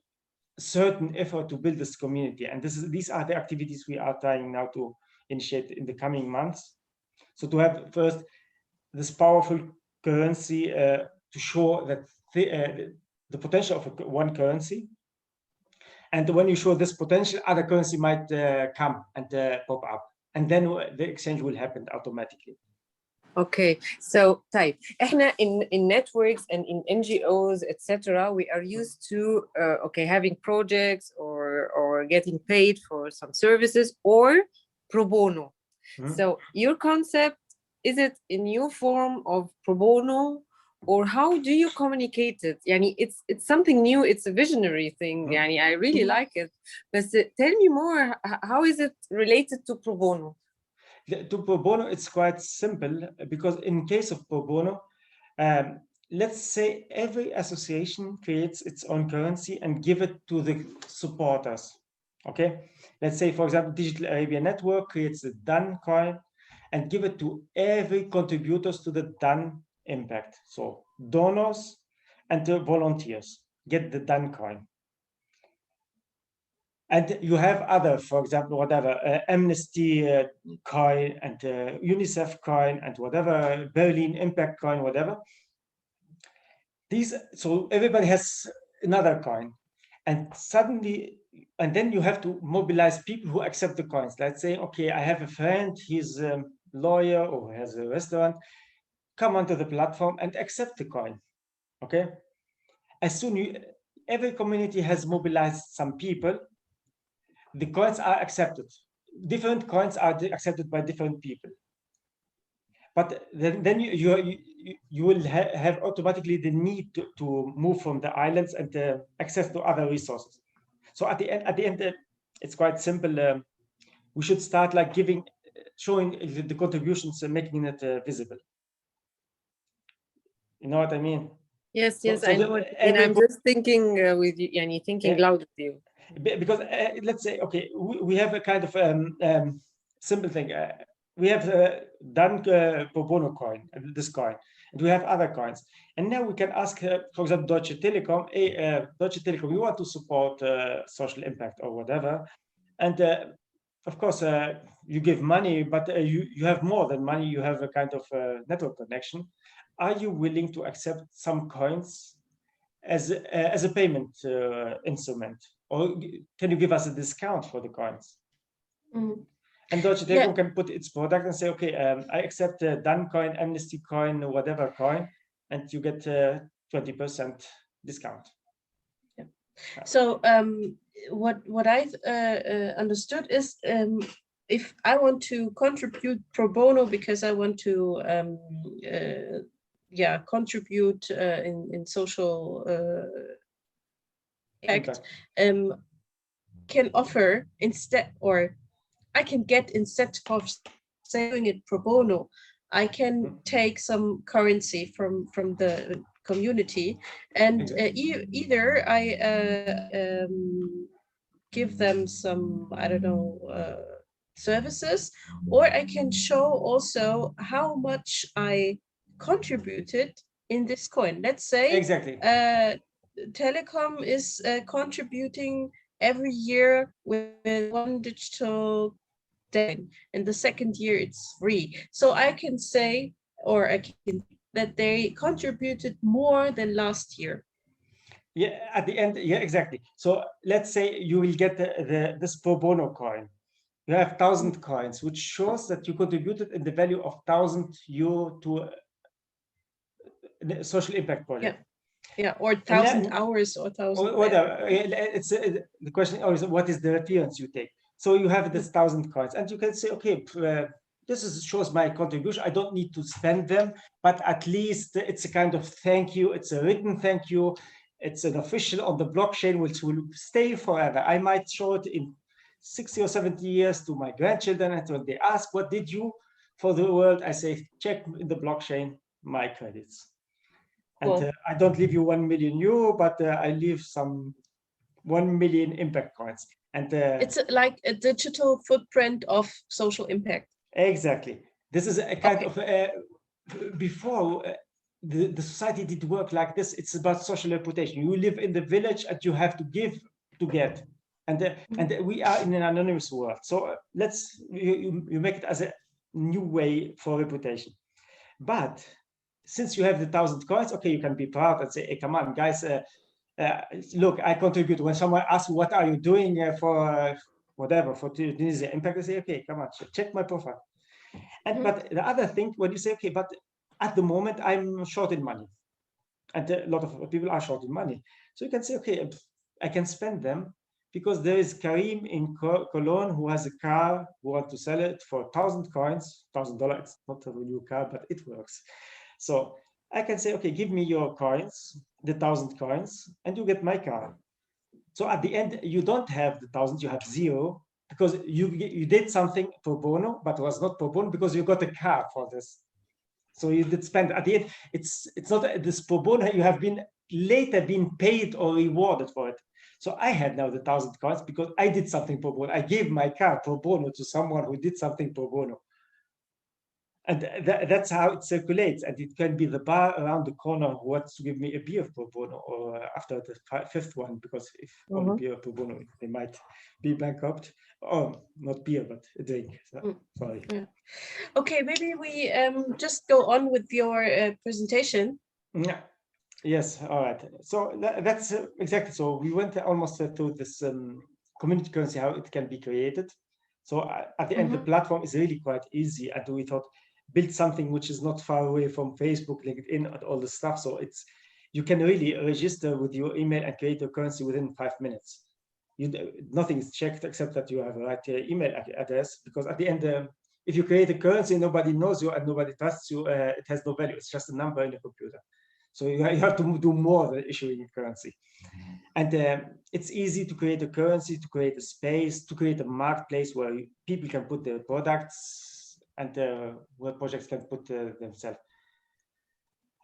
S2: certain effort to build this community. And these are the activities we are trying now to initiate in the coming months. So to have first this powerful currency to show that the potential of one currency. And when you show this potential, other currency might come and pop up. And then the exchange will happen automatically.
S4: Okay, so type. احنا in networks and in NGOs, etc., we are used to having projects or getting paid for some services or pro bono. So your concept, is it a new form of pro bono, or how do you communicate it? Yani it's something new, it's a visionary thing. Yani I really like it. But tell me more, how is it related to pro bono?
S2: To pro bono, it's quite simple, because in case of pro bono, let's say every association creates its own currency and give it to the supporters. Okay, let's say, for example, Digital Arabia Network creates the DAN coin and give it to every contributors to the DAN Impact. So donors and the volunteers get the DAN coin. And you have other, for example, whatever, Amnesty coin and UNICEF coin and whatever, Berlin Impact coin, whatever. So everybody has another coin. And suddenly, and then you have to mobilize people who accept the coins. Let's say, okay, I have a friend, he's a lawyer or has a restaurant, come onto the platform and accept the coin, okay? As soon every community has mobilized some people, the coins are accepted. Different coins are accepted by different people. But then you will have automatically the need to move from the islands and access to other resources. So at the end, it's quite simple. We should start like showing the contributions and making it visible. You know what I mean?
S4: Yes, I know what you mean. I'm just thinking with you, yani thinking loud with you.
S2: Because let's say, okay, we have a kind of simple thing. We have done pro bono coin, this coin, and we have other coins. And now we can ask, for example, Deutsche Telekom, Deutsche Telekom, you want to support social impact or whatever. And of course, you give money, but you have more than money. You have a kind of network connection. Are you willing to accept some coins as a payment instrument? Or can you give us a discount for the coins?
S1: Mm.
S2: And Deutsche Telekom can put its product and say, okay, I accept Dan coin, Amnesty coin, whatever coin, and you get 20% discount.
S1: Yeah. So what I've understood is if I want to contribute pro bono because I want to contribute in social impact, can offer instead, or I can get instead of saying it pro bono, I can take some currency from the community, and either I give them some, I don't know, services, or I can show also how much I contributed in this coin. Let's say
S2: exactly.
S1: Telecom is contributing every year with one digital coin, and the second year it's free. So I can say, or I can that they contributed more than last year.
S2: Yeah, at the end, yeah, exactly. So let's say you will get this pro bono coin. You have 1,000 coins, which shows that you contributed in the value of €1,000 to the social impact project.
S1: Yeah, or 1,000 hours or 1,000.
S2: Whatever. It's the question is, what is the reference you take? So you have this 1,000 coins, and you can say, okay, this shows my contribution. I don't need to spend them, but at least it's a kind of thank you. It's a written thank you. It's an official on the blockchain, which will stay forever. I might show it in 60 or 70 years to my grandchildren, and when they ask, what did you for the world? I say, check in the blockchain my credits.
S1: Cool.
S2: And I don't leave you €1,000,000, but I leave some 1,000,000 impact coins. And
S1: it's like a digital footprint of social impact.
S2: Exactly. This is a kind of before the society did work like this. It's about social reputation. You live in the village and you have to give to get. And we are in an anonymous world. So let's you make it as a new way for reputation. But since you have the 1,000 coins, okay, you can be proud and say, hey, come on, guys, look, I contribute. When someone asks, what are you doing for whatever, for Tunisia Impact, I say, okay, come on, check my profile. And but the other thing, when you say, okay, but at the moment, I'm short in money. And a lot of people are short in money. So you can say, okay, I can spend them because there is Karim in Cologne who has a car, who wants to sell it for 1,000 coins, $1,000. It's not a new car, but it works. So I can say, okay, give me your coins, the 1,000 coins, and you get my car. So at the end, you don't have the 1,000, you have zero, because you did something pro bono, but it was not pro bono because you got a car for this. So you did spend at the end. It's not this pro bono. You have been later been paid or rewarded for it. So I had now the 1,000 coins because I did something pro bono. I gave my car pro bono to someone who did something pro bono. And that's how it circulates. And it can be the bar around the corner who wants to give me a beer pro bono, or after the fifth one, because if only beer pro bono, they might be bankrupt. Oh, not beer, but a drink. So, sorry.
S1: Yeah. Okay, maybe we just go on with your presentation.
S2: Yeah. Yes. All right. So that's exactly. So we went almost through this community currency, how it can be created. So at the end, the platform is really quite easy. And we thought, build something which is not far away from Facebook, LinkedIn, and all the stuff. So you can really register with your email and create a currency within 5 minutes. Nothing is checked except that you have a right email address, because at the end, if you create a currency, nobody knows you and nobody trusts you, it has no value. It's just a number in the computer. So you have to do more than issuing a currency. And it's easy to create a currency, to create a space, to create a marketplace where people can put their products and where projects can put themselves.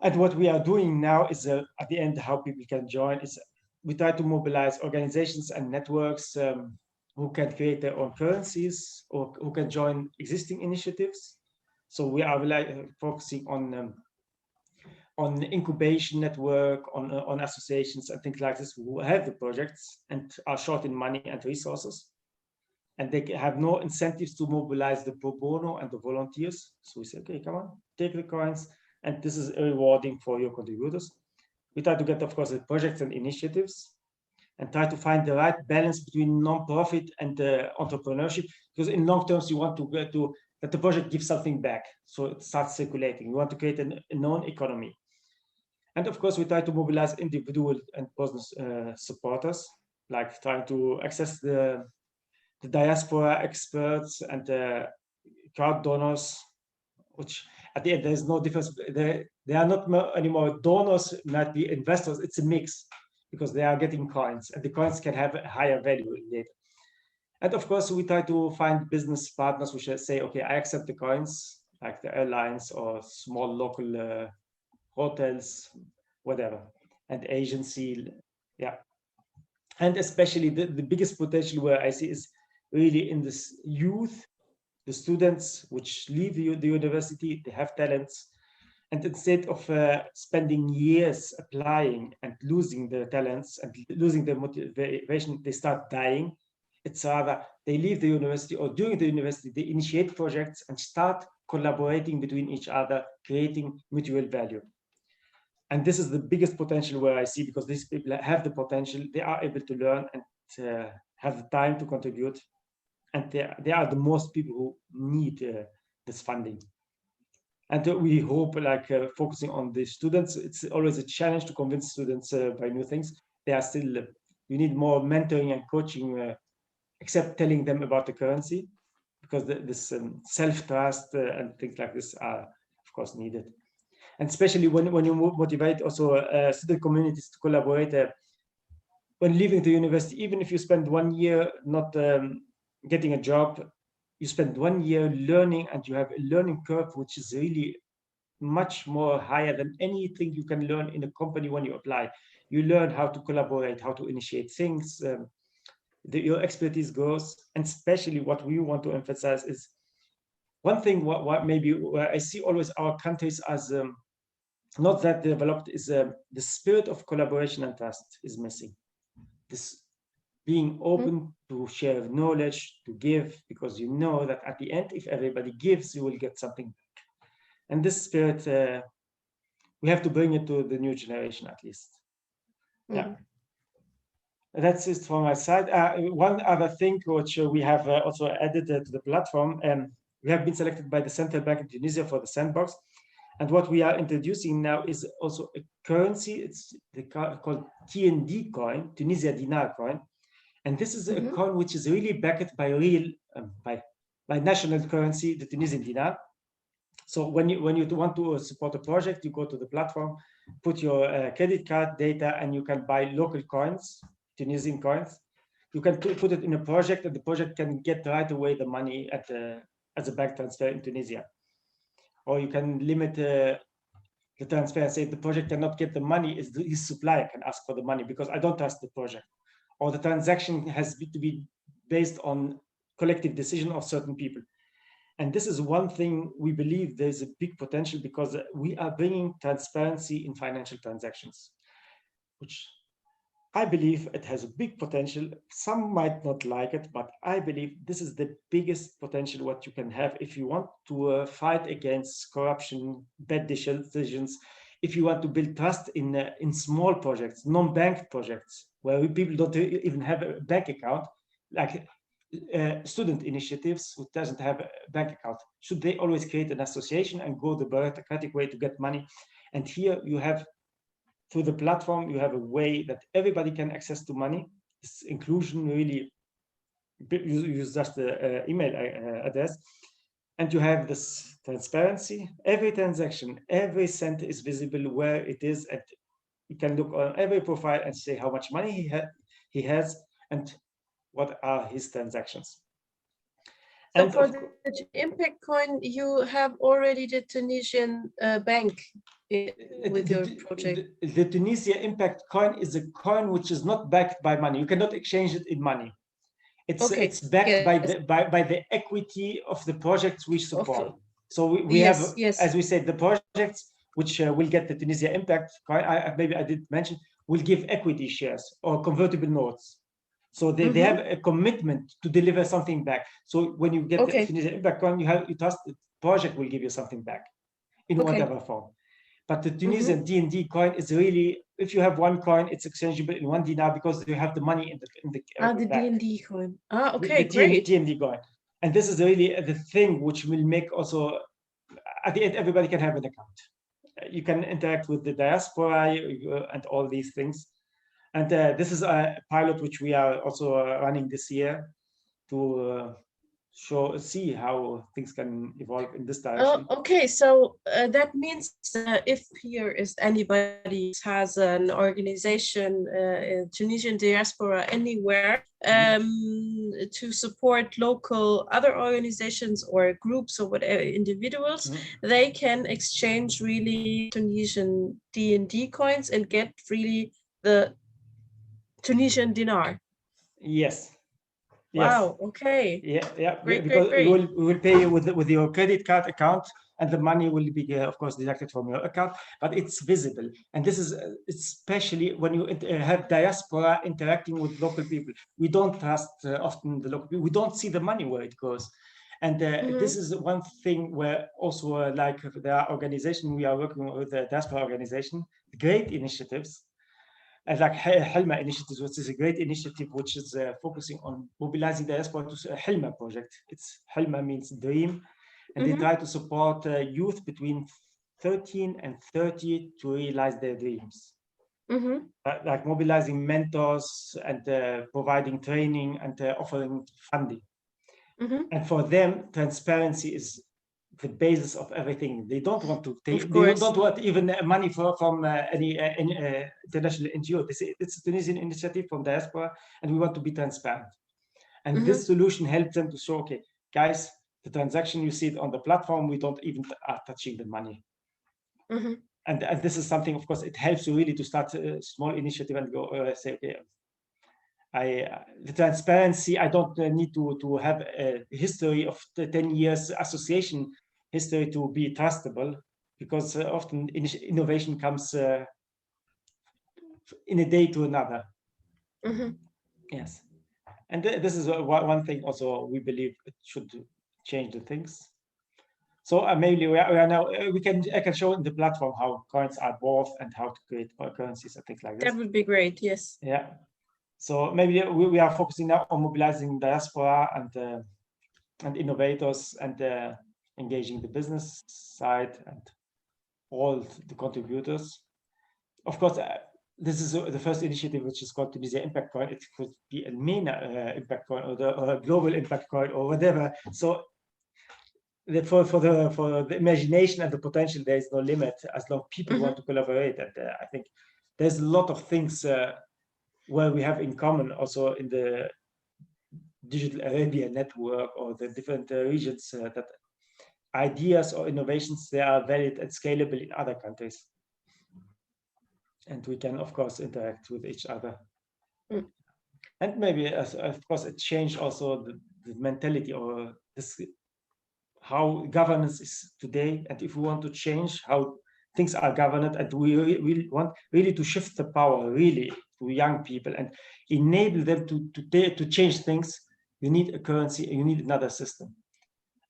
S2: And what we are doing now is at the end, how people can join is we try to mobilize organizations and networks who can create their own currencies or who can join existing initiatives. So we are focusing on on incubation network, on associations and things like this who have the projects and are short in money and resources. And they have no incentives to mobilize the pro bono and the volunteers. So we say, okay, come on, take the coins. And this is rewarding for your contributors. We try to get, of course, the projects and initiatives and try to find the right balance between non-profit and entrepreneurship. Because in long terms, you want to get to that the project gives something back. So it starts circulating. You want to create a known economy. And of course, we try to mobilize individual and business supporters, like trying to access the diaspora experts and crowd donors, which at the end, there's no difference. They are not anymore donors, not the investors. It's a mix because they are getting coins and the coins can have a higher value later. And of course, we try to find business partners which say, okay, I accept the coins, like the airlines or small local hotels, whatever, and agency, yeah. And especially the biggest potential where I see is really in this youth, the students which leave the university, they have talents. And instead of spending years applying and losing their talents and losing their motivation, they start dying. It's rather they leave the university or during the university, they initiate projects and start collaborating between each other, creating mutual value. And this is the biggest potential where I see, because these people have the potential, they are able to learn and have the time to contribute. And they are the most people who need this funding. And we hope, like focusing on the students, it's always a challenge to convince students by new things. They are still, you need more mentoring and coaching, except telling them about the currency, because this self-trust and things like this are, of course, needed. And especially when you motivate also student communities to collaborate when leaving the university, even if you spend 1 year not getting a job, you spend 1 year learning and you have a learning curve, which is really much more higher than anything you can learn in a company when you apply. You learn how to collaborate, how to initiate things, your expertise grows. And especially what we want to emphasize is one thing, what maybe where I see always our countries as not that developed is the spirit of collaboration and trust is missing. This being open to share knowledge, to give, because you know that at the end, if everybody gives, you will get something back. And this spirit, we have to bring it to the new generation at least. Yeah. That's it from my side. One other thing which we have also added to the platform, we have been selected by the Central Bank in Tunisia for the sandbox. And what we are introducing now is also a currency. It's called TND coin, Tunisia dinar coin. And this is a coin which is really backed by real, by national currency, the Tunisian dinar. So when you want to support a project, you go to the platform, put your credit card data, and you can buy local coins, Tunisian coins. You can put it in a project, and the project can get right away the money as a bank transfer in Tunisia. Or you can limit the transfer and say the project cannot get the money, his supplier can ask for the money because I don't trust the project. Or the transaction has to be based on collective decision of certain people. And this is one thing we believe there's a big potential because we are bringing transparency in financial transactions, which I believe it has a big potential. Some might not like it, but I believe this is the biggest potential what you can have if you want to fight against corruption, bad decisions, if you want to build trust in small projects, non-bank projects, where people don't even have a bank account, like student initiatives who doesn't have a bank account. Should they always create an association and go the bureaucratic way to get money? And here you have, through the platform, you have a way that everybody can access to money. This inclusion really, you use just the email address, and you have this transparency. Every transaction, every cent is visible where it is, and you can look on every profile and say how much money he has and what are his transactions.
S1: So
S2: and
S1: for the impact coin, you have already the Tunisian bank with your project.
S2: The Tunisia impact coin is a coin which is not backed by money. You cannot exchange it in money. It's backed by the equity of the projects we support. So we have, as we said, the projects which will get the Tunisia impact coin, maybe I did mention, will give equity shares or convertible notes. So they have a commitment to deliver something back. So when you get the Tunisia impact coin, you trust the project will give you something back in whatever form. But the Tunisian DND coin is really, if you have one coin, it's exchangeable in 1 dinar because you have the money in the
S1: the
S2: back.
S1: DND coin. Okay,
S2: the
S1: great.
S2: DND coin. And this is really the thing which will make also, at the end, everybody can have an account. You can interact with the diaspora and all these things. And this is a pilot which we are also running this year to see how things can evolve in this direction.
S1: Okay, so that means if here is anybody has an organization, Tunisian diaspora anywhere, to support local other organizations or groups or whatever individuals, they can exchange really Tunisian DND coins and get really the Tunisian dinar.
S2: Yes.
S1: Wow. Okay.
S2: Yeah.
S1: Great,
S2: because
S1: great.
S2: we will pay you with your credit card account, and the money will be, of course, deducted from your account. But it's visible, and this is especially when you have diaspora interacting with local people. We don't trust often the local people. We don't see the money where it goes. And this is one thing where also like the organization we are working with, the diaspora organization, great initiatives. And like Helma initiatives, which is a great initiative, which is focusing on mobilizing diaspora to a Helma project. It's Helma means dream, and they try to support youth between 13 and 30 to realize their dreams. Like mobilizing mentors and providing training and offering funding. And for them, transparency is the basis of everything. They don't want to take, they don't want even money from any international NGO. They say it's a Tunisian initiative from diaspora, and we want to be transparent. And this solution helps them to show, okay, guys, the transaction, you see it on the platform, we don't even are touching the money. And this is something, of course, it helps you really to start a small initiative and go say, okay, the transparency, I don't need to have a history of 10 years association history to be trustable, because often innovation comes in a day to another. Yes. And this is one thing also we believe it should change the things. So maybe we are now, I can show in the platform how coins are bought and how to create currencies and things like this.
S1: That would be great, yes.
S2: Yeah. So maybe we are focusing now on mobilizing diaspora and innovators and engaging the business side and all the contributors. Of course, this is the first initiative, which is called Tunisia Impact Coin. It could be a MENA impact coin or a global impact coin or whatever. So for the imagination and the potential, there is no limit as long as people want to collaborate. And I think there's a lot of things where we have in common also in the Digital Arabia network or the different regions that ideas or innovations, they are valid and scalable in other countries. And we can, of course, interact with each other. And maybe, of course, it changed also the mentality or this, how governance is today. And if we want to change how things are governed, and we want really to shift the power really to young people and enable them to change things, you need a currency, you need another system.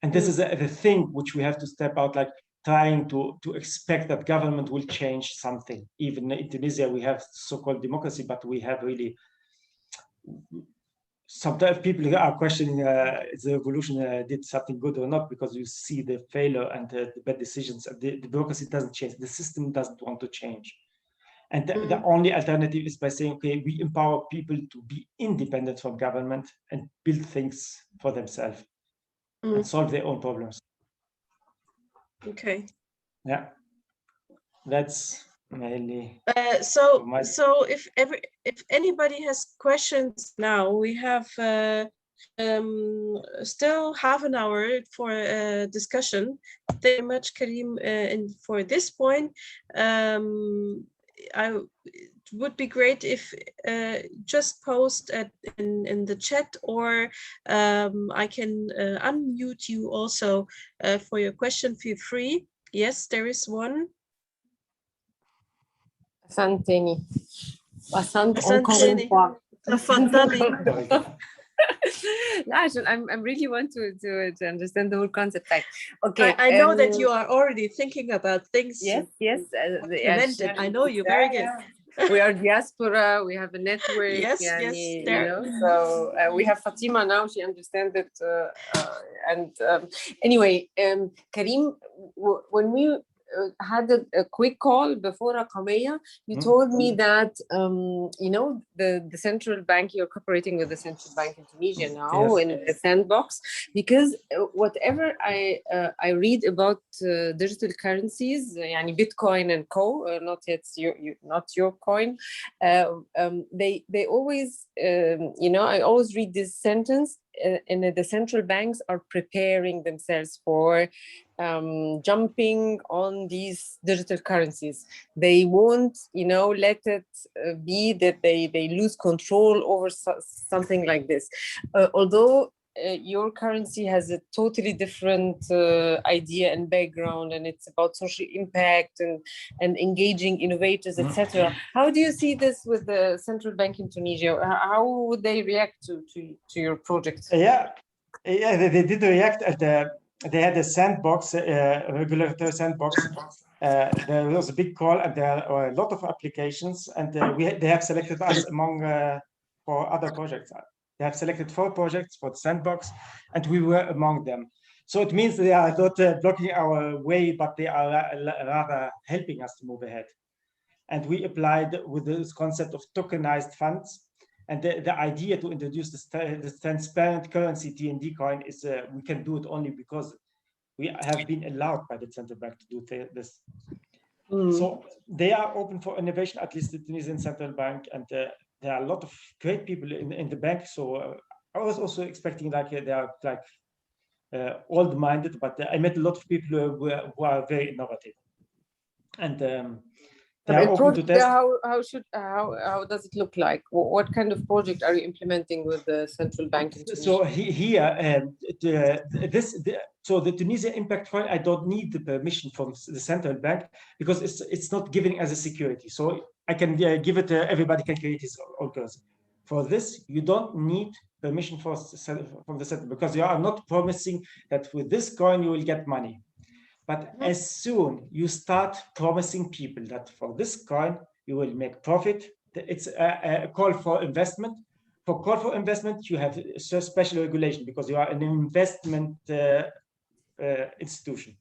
S2: And this is the thing which we have to step out, like trying to expect that government will change something. Even in Tunisia, we have so-called democracy, but we have really, sometimes people are questioning the revolution did something good or not, because you see the failure and the bad decisions. The democracy doesn't change. The system doesn't want to change. And the only alternative is by saying, okay, we empower people to be independent from government and build things for themselves and solve their own problems.
S1: Okay.
S2: Yeah, that's mainly.
S1: So if anybody has questions now, we have still half an hour for a discussion. Thank you very much, Karim, for this point. It would be great if just post in the chat, or I can unmute you also for your question. Feel free. Yes, there is one.
S4: Asanteni. Asante encore une
S1: Asanteni.
S4: fois.
S1: تفضلي.
S4: لا عشان I'm really want to understand the whole concept. Like, okay.
S1: I know that you are already thinking about things.
S4: Yes, yes.
S1: Implemented. I know you very good.
S4: We are diaspora. We have a network.
S1: Yes, yes.
S4: You know, so we have Fatima now. She understands it. And anyway, Karim, when we had a quick call before Rakamaya, you told me that you know the central bank, you're cooperating with the central bank in Tunisia now in the sandbox, because whatever I read about digital currencies, yani Bitcoin and co, not yet not your coin, they always you know, I always read this sentence, and the central banks are preparing themselves for jumping on these digital currencies. They won't, you know, let it be that they lose control over something like this. Although your currency has a totally different idea and background, and it's about social impact and engaging innovators, etc. How do you see this with the central bank in Tunisia? How would they react to your project?
S2: Yeah, they did react at the. They had a sandbox, regulatory sandbox. There was a big call, and there are a lot of applications, and they have selected us among for other projects. They have selected 4 projects for the sandbox, and we were among them. So it means they are not blocking our way, but they are rather helping us to move ahead. And we applied with this concept of tokenized funds. And the idea to introduce this transparent currency TND coin is we can do it only because we have been allowed by the central bank to do this. So they are open for innovation, at least the Tunisian central bank, and there are a lot of great people in the bank. So I was also expecting like they are like old-minded, but I met a lot of people who are very innovative. And they are open to test.
S4: How does it look like? What kind of project are you implementing with the central bank in Tunisia?
S2: So here, so the Tunisia Impact Fund, I don't need the permission from the central bank because it's not giving as a security. So I can give it. Everybody can create his own currency. For this, you don't need permission from the central, because you are not promising that with this coin you will get money. But as soon you start promising people that for this coin you will make profit, it's a call for investment. For call for investment, you have a special regulation because you are an investment institution.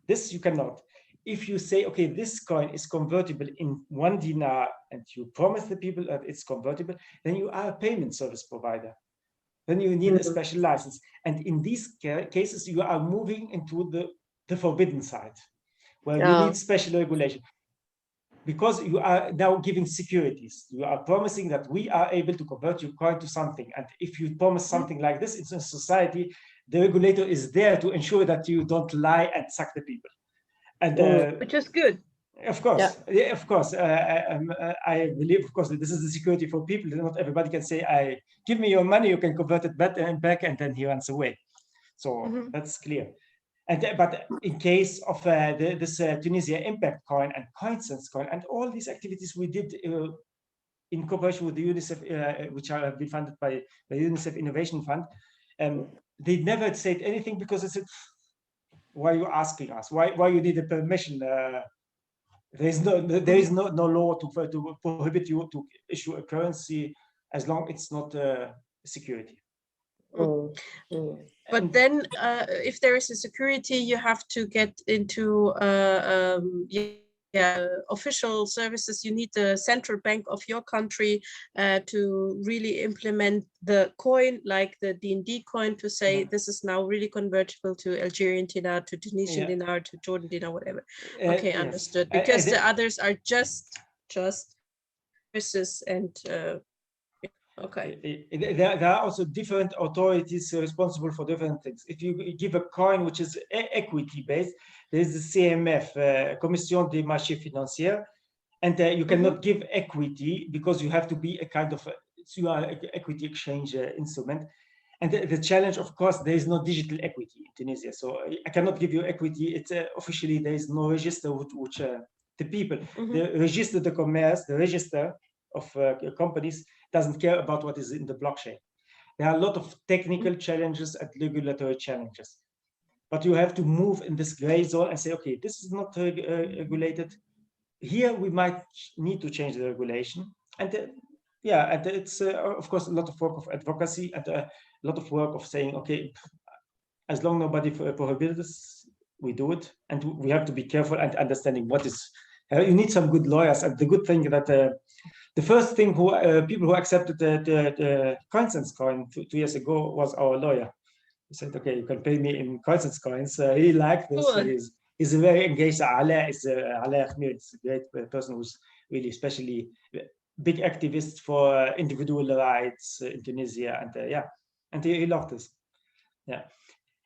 S2: This you cannot. If you say, okay, this coin is convertible in 1 dinar and you promise the people that it's convertible, then you are a payment service provider. Then you need a special license. And in these cases, you are moving into the forbidden side, where you need special regulation. Because you are now giving securities. You are promising that we are able to convert your coin to something. And if you promise something like this in society, the regulator is there to ensure that you don't lie and suck the people. And
S1: which is good.
S2: Of course, yeah, of course. I believe, of course, that this is the security for people. Not everybody can say, give me your money, you can convert it back, and then he runs away. So that's clear. And but in case of this Tunisia Impact Coin and CoinSense Coin and all these activities we did in cooperation with the UNICEF, which have been funded by the UNICEF Innovation Fund, they never said anything because they said, "Why are you asking us? Why you need a permission? There is no law to prohibit you to issue a currency as long it's not security."
S1: But then if there is a security, you have to get into official services. You need the central bank of your country to really implement the coin, like the DND coin, to say this is now really convertible to Algerian dinar, to Tunisian dinar, to Jordan dinar, whatever. Okay, understood. Because the others are just services and okay.
S2: There are also different authorities responsible for different things. If you give a coin which is equity based, there is the CMF, Commission des Marchés Financiers, and you cannot give equity because you have to be a kind of equity exchange instrument. And the challenge, of course, there is no digital equity in Tunisia, so I cannot give you equity. It's officially there is no register which the people.
S1: Mhm.
S2: The register de commerce, the register of companies doesn't care about what is in the blockchain. There are a lot of technical challenges and regulatory challenges. But you have to move in this gray zone and say, okay, this is not regulated. Here we might need to change the regulation. And yeah, and it's of course a lot of work of advocacy and a lot of work of saying, okay, as long nobody prohibits us, we do it. And we have to be careful and understanding what is, you need some good lawyers. And the good thing that the first thing who people who accepted the consens coin 2 years ago was our lawyer. He said, okay, you can pay me in consens coins. He liked this.
S1: Cool.
S2: He's a very engaged. Ala is Ala Ahmed is a great person who's really, especially big activist for individual rights in Tunisia, and yeah, and he loved this. Yeah.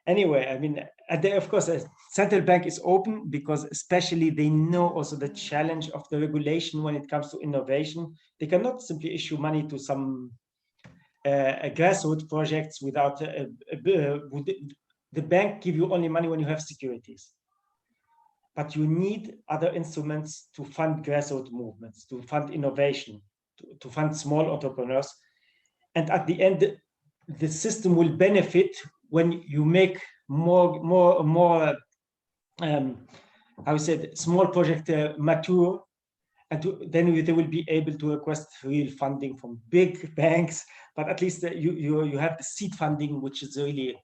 S2: Anyway, I mean, and there, of course, a central bank is open because especially they know also the challenge of the regulation when it comes to innovation. They cannot simply issue money to some grassroots projects without the bank give you only money when you have securities. But you need other instruments to fund grassroots movements, to fund innovation, to fund small entrepreneurs. And at the end, the system will benefit when you make more how you said, small project mature, and then they will be able to request real funding from big banks. But at least you have the seed funding, which is really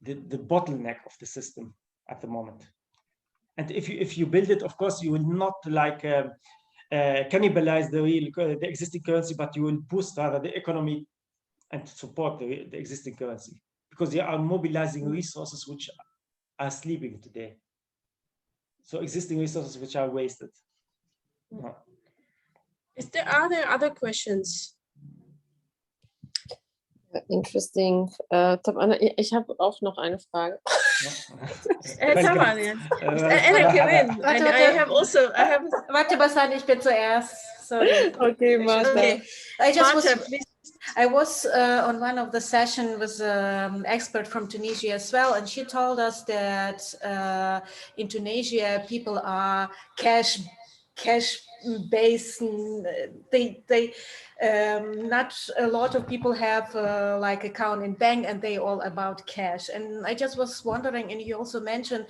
S2: the bottleneck of the system at the moment. And if you build it, of course, you will not like cannibalize the existing currency, but you will boost rather the economy and support the existing currency, because they are mobilizing resources which are sleeping today. So existing resources which are wasted.
S1: Are there other questions?
S4: Interesting. Anna, ich habe auch noch eine Frage.
S1: Come on, Jens. Anna, come in.
S3: Warte,
S1: I have also,
S3: Warte, Basan, ich bin zuerst. Sorry.
S4: Okay, Martha.
S1: Okay.
S3: I was on one of the sessions with an expert from Tunisia as well, and she told us that in Tunisia people are cash based. They not a lot of people have like account in bank, and they all about cash. And I just was wondering, and you also mentioned,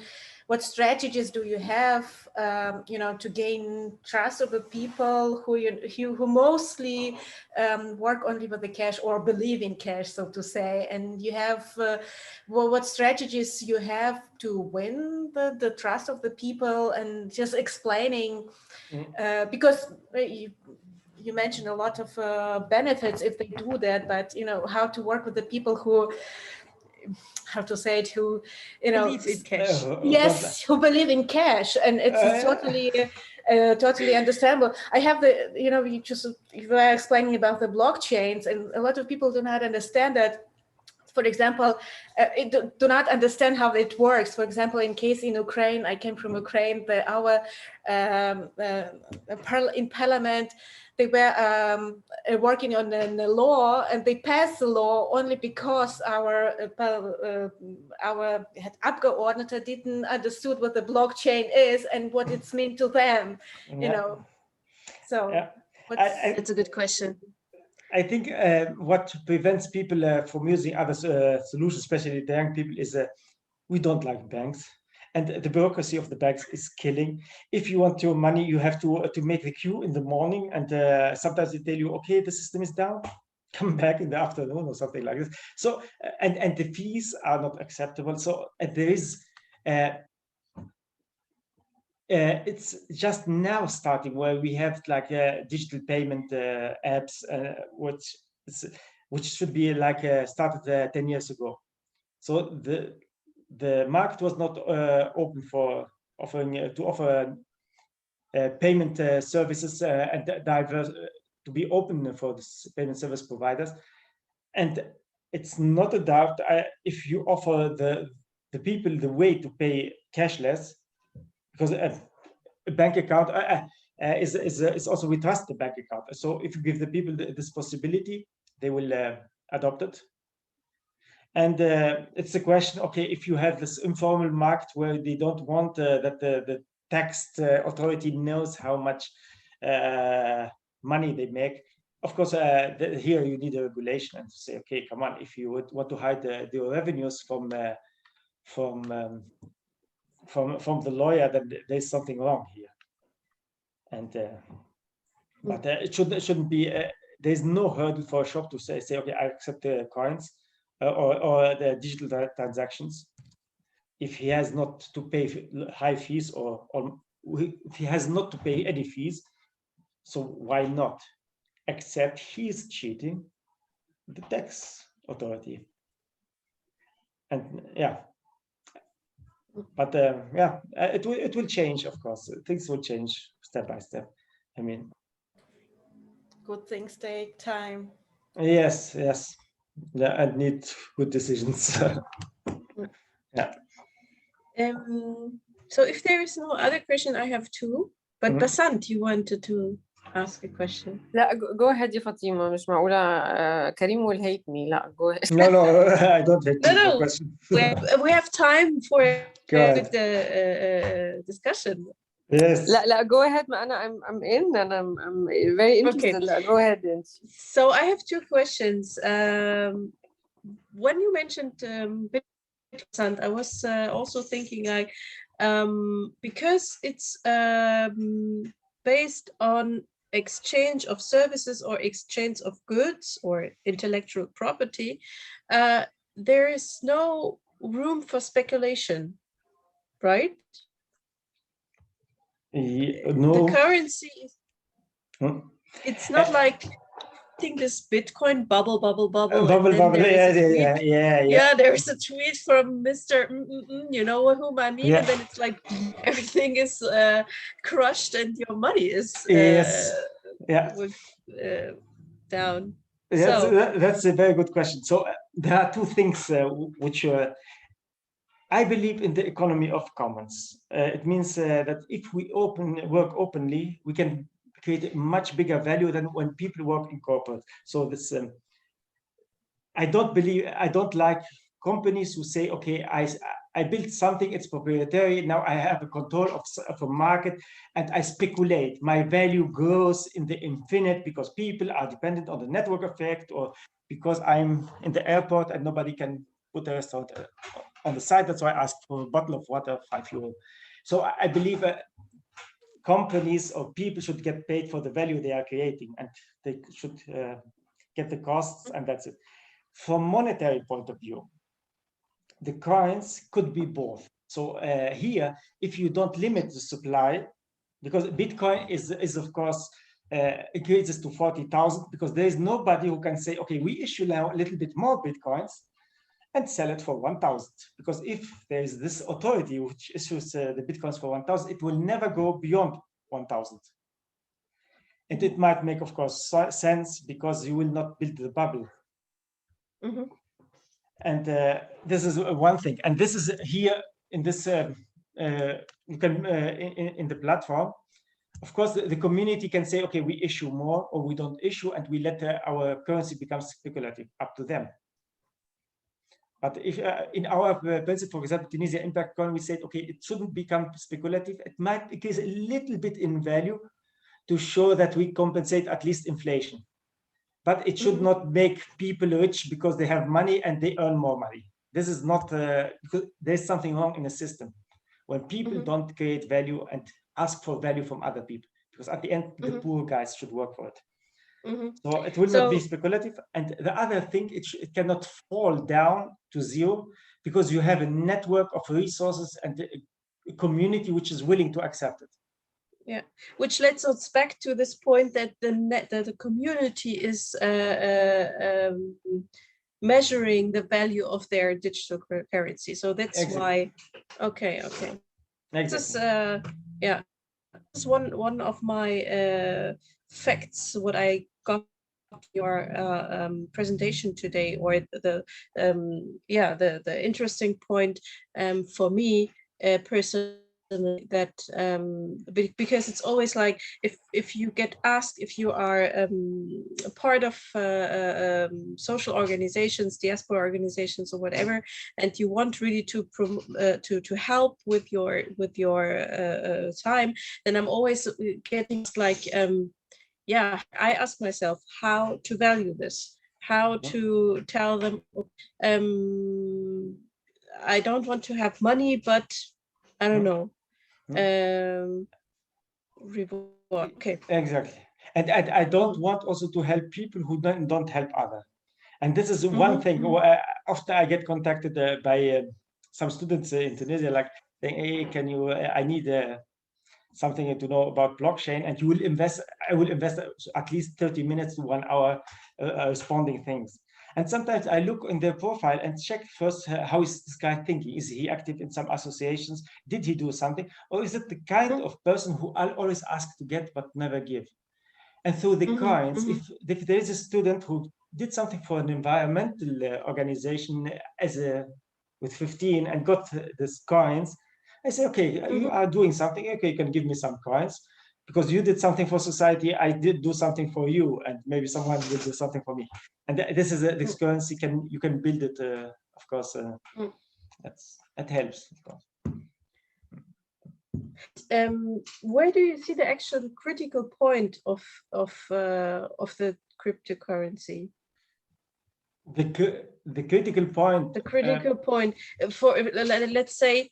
S3: what strategies do you have, to gain trust of the people who mostly work only with the cash or believe in cash, so to say? And you have, what strategies you have to win the trust of the people, and just explaining, because you mentioned a lot of benefits if they do that, but how to work with the people who, how to say it, who
S1: believe in cash.
S3: Yes, who believe in cash, and it's totally understandable. I have you were explaining about the blockchains, and a lot of people do not understand that. For example, do not understand how it works. For example, in case in Ukraine, I came from Ukraine, our in parliament, they were working on the law, and they passed the law only because our Abgeordnete didn't understood what the blockchain is and what it's meant to them, So
S1: It's a good question.
S2: I think what prevents people from using other solutions, especially the young people, is we don't like banks, and the bureaucracy of the banks is killing. If you want your money, you have to make the queue in the morning, and sometimes they tell you, okay, the system is down, come back in the afternoon or something like this. So and the fees are not acceptable. So there is. It's just now starting where we have like digital payment apps, which should be like started 10 years ago. So the market was not open for offer payment services and diverse to be open for this payment service providers. And it's not a doubt if you offer the people the way to pay cashless, because a bank account is also, we trust the bank account. So if you give the people this possibility, they will adopt it. And it's a question, okay, if you have this informal market where they don't want that the tax authority knows how much money they make. Of course, here you need a regulation and to say, okay, come on, if you would want to hide the revenues from the lawyer, then there's something wrong here. And but it shouldn't be. There's no hurdle for a shop to say, okay, I accept the coins or the digital transactions. If he has not to pay high fees or if he has not to pay any fees, so why not? Except he's cheating the tax authority. And yeah, but it will change, of course. Things will change step by step. I mean,
S3: good things take time.
S2: Yes, and need good decisions. Yeah.
S1: So if there is no other question, I have two. But Basant, you wanted to ask a question.
S4: لا go ahead يا فاطمة. مش معقولة كريم will hate me. لا go ahead.
S2: No, I don't hate you.
S1: No.
S2: Question.
S1: We have time for
S2: the
S1: discussion.
S2: Yes.
S4: لا go ahead. I'm in and I'm very interested.
S1: Okay.
S4: لا go ahead.
S1: So I have two questions. When you mentioned Bitcoin, I was also thinking like because it's based on exchange of services or exchange of goods or intellectual property, there is no room for speculation, right?
S2: No.
S1: The currency is, it's not like this Bitcoin bubble. Yeah, there's a tweet from Mr. You know whom I mean, and then it's like everything is crushed and your money is down.
S2: That's a very good question. So there are two things which I believe in the economy of commons. It means that if we work openly, we can create much bigger value than when people work in corporate. So this, I don't like companies who say, okay, I built something, it's proprietary, now I have a control of a market and I speculate. My value grows in the infinite because people are dependent on the network effect or because I'm in the airport and nobody can put a restaurant on the side. That's why I asked for a bottle of water, €5. So I believe companies or people should get paid for the value they are creating and they should get the costs and that's it. From monetary point of view, the coins could be both. So here, if you don't limit the supply, because Bitcoin is of course, increases to 40,000 because there is nobody who can say, okay, we issue now a little bit more Bitcoins and sell it for 1,000. Because if there is this authority which issues the Bitcoins for 1,000, it will never go beyond 1,000. And it might make, of course, sense because you will not build the bubble.
S1: Mm-hmm.
S2: And this is one thing. And this is here in this, you can in the platform. Of course, the community can say, okay, we issue more or we don't issue, and we let our currency become speculative, up to them. But if in our principle, for example, Tunisia Impact Coin, we said, okay, it shouldn't become speculative. It might increase a little bit in value to show that we compensate at least inflation. But it should not make people rich because they have money and they earn more money. This is not, because there's something wrong in the system. When people don't create value and ask for value from other people, because at the end, the poor guys should work for it. So it will not be speculative. And the other thing, it cannot fall down to zero because you have a network of resources and a community which is willing to accept it.
S1: Yeah, which lets us back to this point that the community is measuring the value of their digital currency. So that's why. Okay.
S2: Exactly.
S1: This is yeah, this is one of my facts. What I got your presentation today, or the interesting point for me personally that because it's always like if you get asked if you are a part of social organizations, diaspora organizations or whatever, and you want really to to help with your time, then I'm always getting like yeah, I ask myself how to value this, how to tell them I don't want to have money, but I don't know. Reward. Okay.
S2: Exactly. And I don't want also to help people who don't help others. And this is one thing. Often I get contacted by some students in Tunisia, like saying, "Hey, can you? I need something to know about blockchain, and you will invest. I will invest at least 30 minutes to 1 hour responding things." And sometimes I look in their profile and check first how is this guy thinking? Is he active in some associations? Did he do something? Or is it the kind of person who I'll always ask to get but never give? And through the coins, if there is a student who did something for an environmental organization with 15 and got these coins, I say, okay, you are doing something. Okay, you can give me some coins because you did something for society. I did do something for you, and maybe someone will do something for me. And this is this currency you can build it. Of course, that helps. Of course.
S1: Where do you see the actual critical point of the cryptocurrency?
S2: The critical point.
S1: The critical point for let's say,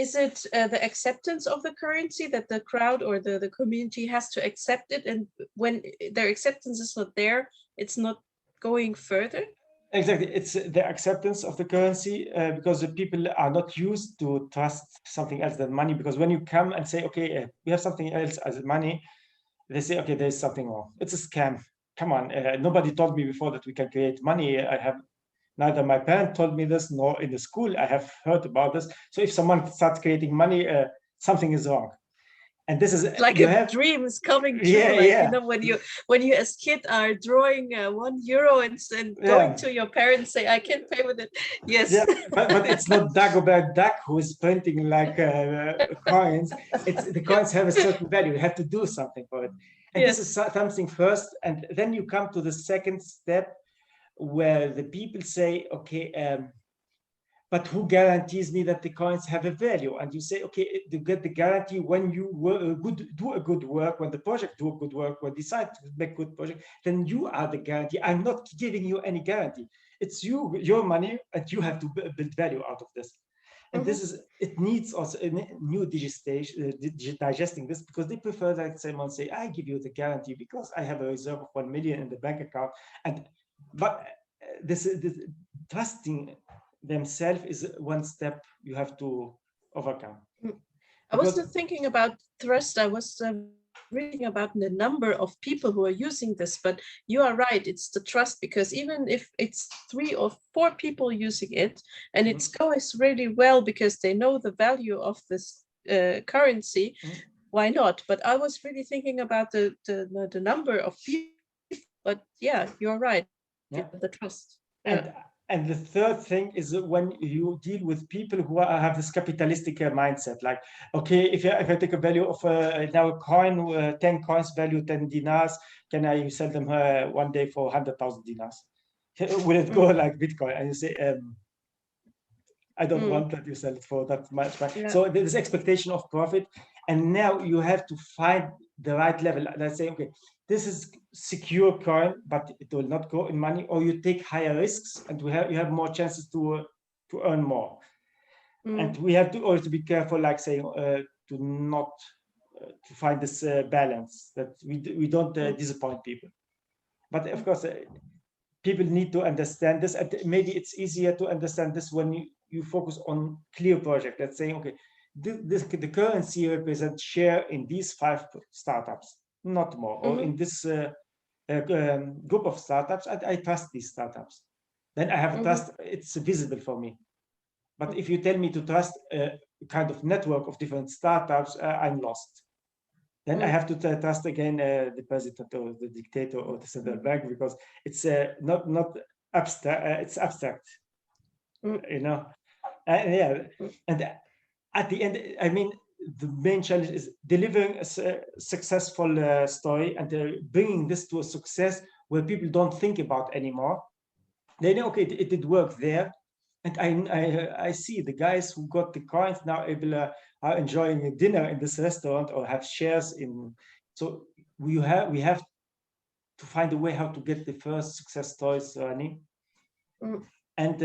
S1: is it the acceptance of the currency, that the crowd or the community has to accept it, and when their acceptance is not there, it's not going further?
S2: Exactly, it's the acceptance of the currency because the people are not used to trust something else than money. Because when you come and say, okay, we have something else as money, they say, okay, there's something wrong. It's a scam. Come on, nobody told me before that we can create money. I have neither my parent told me this, nor in the school I have heard about this. So if someone starts creating money, something is wrong. And this is
S1: like dreams coming true. You know, when you as kid are drawing €1 and going to your parents, say, I can't pay with it. Yes.
S2: Yeah, but it's not Dagobert Duck who is printing like coins. It's the coins have a certain value. You have to do something for it. And this is something first, and then you come to the second step where the people say, okay, but who guarantees me that the coins have a value? And you say, okay, you get the guarantee when you do a good work, when the project do a good work, when decide to make good project, then you are the guarantee. I'm not giving you any guarantee. It's your money, and you have to build value out of this. And this is, it needs also a new digesting this, because they prefer that someone say, I give you the guarantee because I have a reserve of 1 million in the bank account. But this trusting themselves is one step you have to overcome.
S1: I wasn't thinking about trust. I was reading about the number of people who are using this, but you are right, it's the trust, because even if it's 3 or 4 people using it and it goes really well because they know the value of this currency, why not? But I was really thinking about the number of people. But yeah, you're right. The trust.
S2: And the third thing is when you deal with people who have this capitalistic mindset, like, okay, if I take a value of now a coin, 10 coins value 10 dinars, can I sell them one day for 100,000 dinars? Will it go like Bitcoin? And you say, I don't want that you sell it for that much. So there's expectation of profit. And now you have to find the right level. Let's say, okay, this is secure coin, but it will not go in money, or you take higher risks and you have more chances to earn more. And we have to always be careful, like saying, to not to find this balance, that we don't disappoint people. But of course, people need to understand this, and maybe it's easier to understand this when you focus on clear project. Let's say, okay, the currency represents share in these 5 startups, not more, or in this group of startups, I trust these startups. Then I have trust, it's visible for me. But if you tell me to trust a kind of network of different startups, I'm lost. Then I have to trust again the president or the dictator or the central bank, because it's not abstract. It's abstract, you know. And at the end, I mean, the main challenge is delivering a successful story and bringing this to a success where people don't think about anymore. They know, okay, it did work there. And I see the guys who got the coins now are enjoying a dinner in this restaurant or have shares in. So we have to find a way how to get the first success stories running. And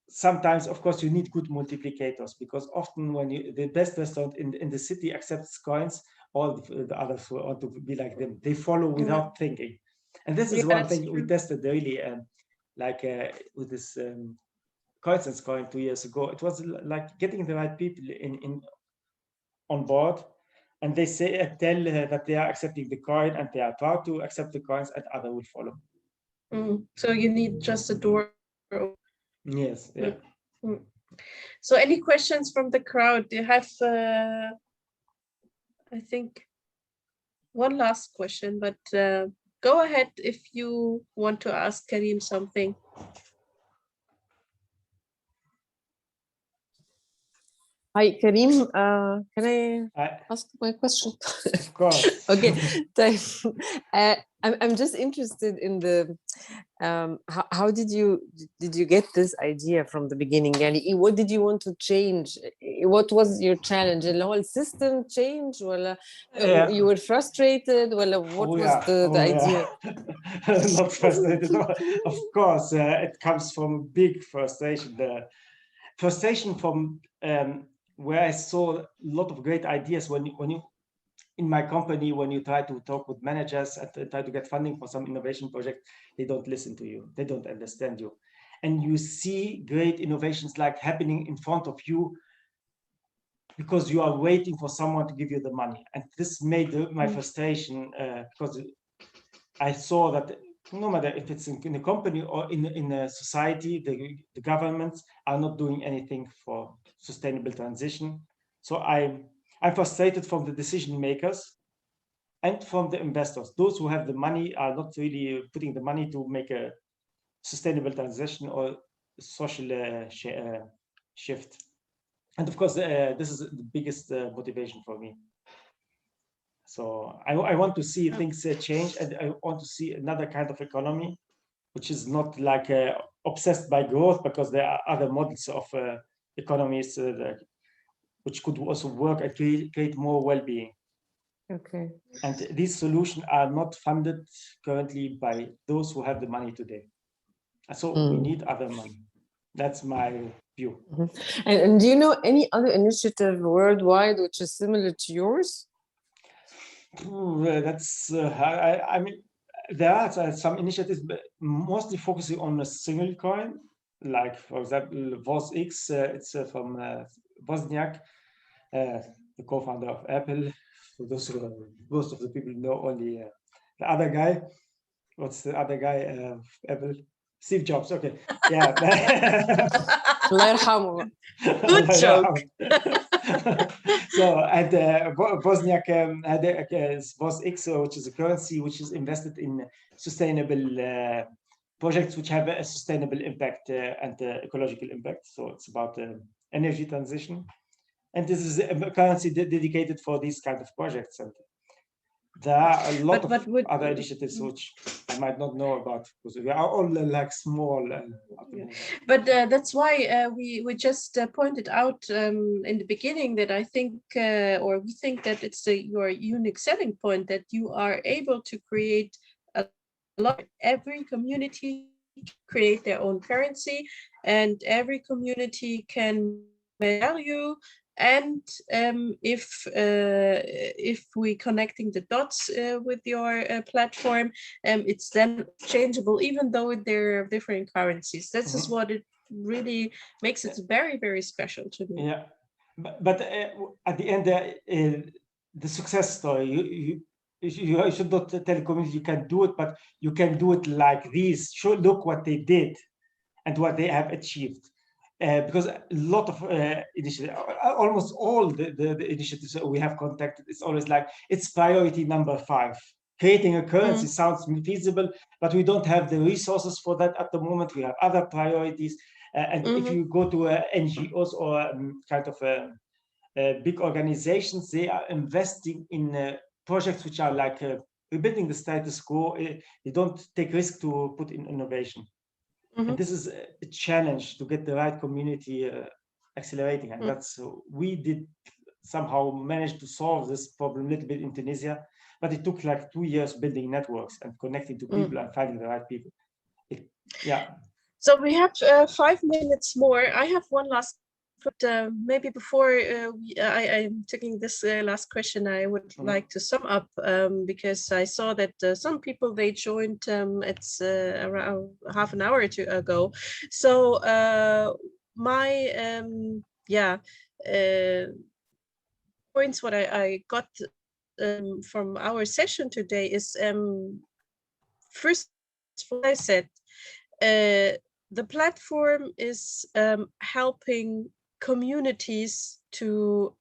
S2: sometimes, of course, you need good multiplicators, because often when the best restaurant in the city accepts coins, all the others want to be like them. They follow without thinking. And this is one thing we tested really, with this coins coin 2 years ago. It was like getting the right people on board, and they tell that they are accepting the coin and they are proud to accept the coins, and others will follow.
S1: So you need just a door.
S2: Yes. Yeah.
S1: So any questions from the crowd? Do you have, I think, one last question, but go ahead if you want to ask Karim something.
S4: Hi, Karim. Can I ask my question?
S2: Of course.
S4: Okay. I'm just interested in the how did you get this idea from the beginning? And what did you want to change? What was your challenge? The whole system change? Well, you were frustrated? Well, what was the idea?
S2: Not frustrated. Of course, it comes from big frustration. The frustration from where I saw a lot of great ideas when you in my company, when you try to talk with managers and try to get funding for some innovation project, they don't listen to you. They don't understand you. And you see great innovations like happening in front of you because you are waiting for someone to give you the money. And this made my frustration because I saw that no matter if it's in a company or in a society, the governments are not doing anything for sustainable transition. So I'm frustrated from the decision makers and from the investors. Those who have the money are not really putting the money to make a sustainable transition or social shift. And of course, this is the biggest motivation for me. So I want to see things change, and I want to see another kind of economy, which is not like obsessed by growth, because there are other models of economies which could also work and create more well-being.
S4: Okay.
S2: And these solutions are not funded currently by those who have the money today. So we need other money. That's my view.
S4: And do you know any other initiative worldwide which is similar to yours?
S2: That's I mean, there are some initiatives, but mostly focusing on a single coin, like for example VOS-X. It's from Wozniak, the co-founder of Apple. For those who most of the people know only the other guy. What's the other guy? Apple, Steve Jobs. Okay, yeah.
S4: Allah yarhamu.
S1: Good joke.
S2: So, and Wozniak had VOS-X, which is a currency which is invested in sustainable projects which have a sustainable impact and ecological impact. So it's about energy transition, and this is a currency dedicated for these kind of projects. And there are a lot of other initiatives which I might not know about, because we are all like small.
S1: But that's why we just pointed out in the beginning that I think, or we think that it's your unique selling point, that you are able to create a lot. Every community create their own currency, and every community can value. And if we connecting the dots with your platform, it's then changeable, even though they're different currencies. This is what it really makes it very, very special to me.
S2: Yeah, but at the end, the success story, you should not tell the community you can do it, but you can do it like this. Look what they did and what they have achieved. Because a lot of initiatives, almost all the initiatives that we have contacted, it's always like, it's priority number 5. Creating a currency sounds feasible, but we don't have the resources for that at the moment. We have other priorities. And if you go to NGOs or kind of big organizations, they are investing in projects which are like rebuilding the status quo. They don't take risk to put in innovation. And this is a challenge to get the right community accelerating. And that's we did somehow manage to solve this problem a little bit in Tunisia, but it took like 2 years building networks and connecting to people and finding the right people. Yeah.
S1: So we have 5 minutes more. I have one last, but maybe before I'm taking this last question, I would like to sum up because I saw that some people, they joined it's around half an hour or two ago. So my points what I got from our session today is first, what I said, the platform is helping communities to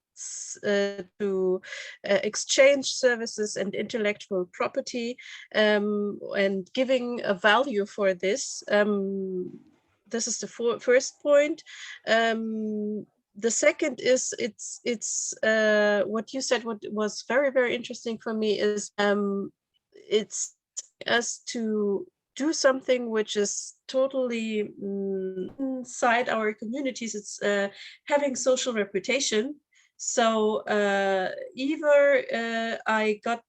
S1: exchange services and intellectual property and giving a value for this. This is the first point. The second is it's what you said. What was very, very interesting for me is it's us to do something which is totally inside our communities. It's having social reputation. So either I got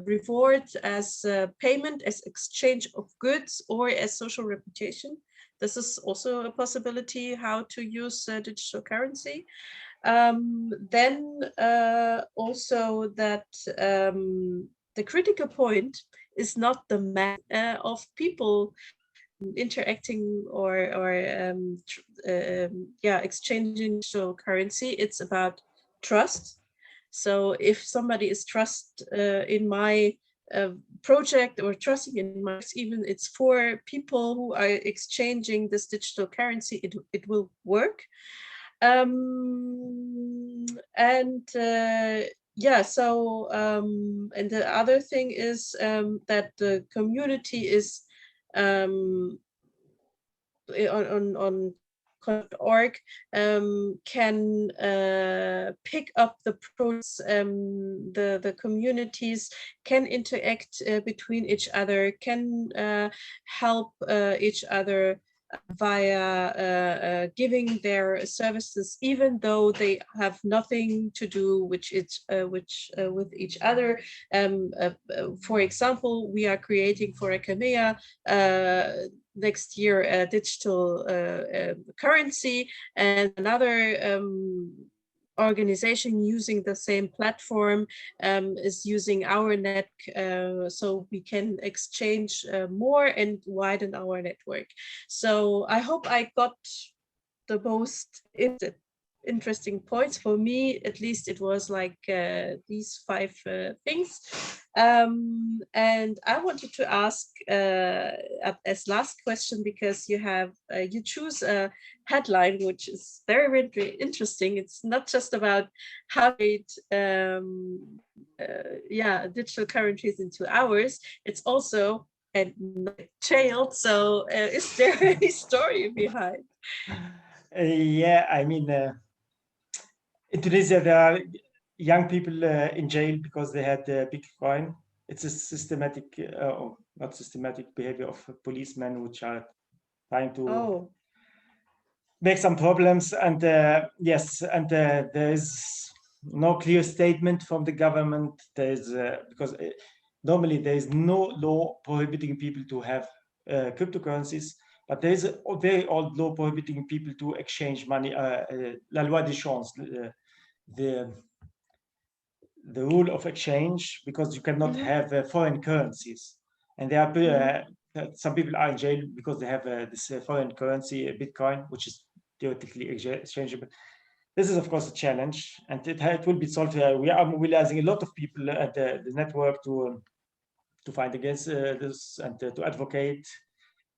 S1: reward as payment, as exchange of goods, or as social reputation. This is also a possibility how to use digital currency. Then also that the critical point is not the mass of people interacting or exchanging digital currency. It's about trust. So if somebody is trust in my project or trusting in my, even it's for people who are exchanging this digital currency, it will work. And the other thing is that the community is on org can pick up the pros. The communities can interact between each other, can help each other via giving their services, even though they have nothing to do with each other. For example, we are creating for Academia next year a digital currency, and another organization using the same platform is using our net, so we can exchange more and widen our network. So I hope I got the most interesting points. For me, at least, it was like these 5 things. And I wanted to ask as last question, because you choose a headline which is very, very interesting. It's not just about how to digital currencies into ours. It's also a child. So is there any story behind?
S2: Yeah, I mean, in Tunisia, there are young people in jail because they had Bitcoin. It's a systematic, not systematic behavior of policemen which are trying to make some problems. And yes, and there is no clear statement from the government. There is because normally there is no law prohibiting people to have cryptocurrencies. But there is a very old law prohibiting people to exchange money, la loi d'échange, the rule of exchange, because you cannot have foreign currencies. And there are some people are in jail because they have this foreign currency, Bitcoin, which is theoretically exchangeable. This is, of course, a challenge, and it will be solved. We are mobilizing a lot of people at the network to fight against this and to advocate.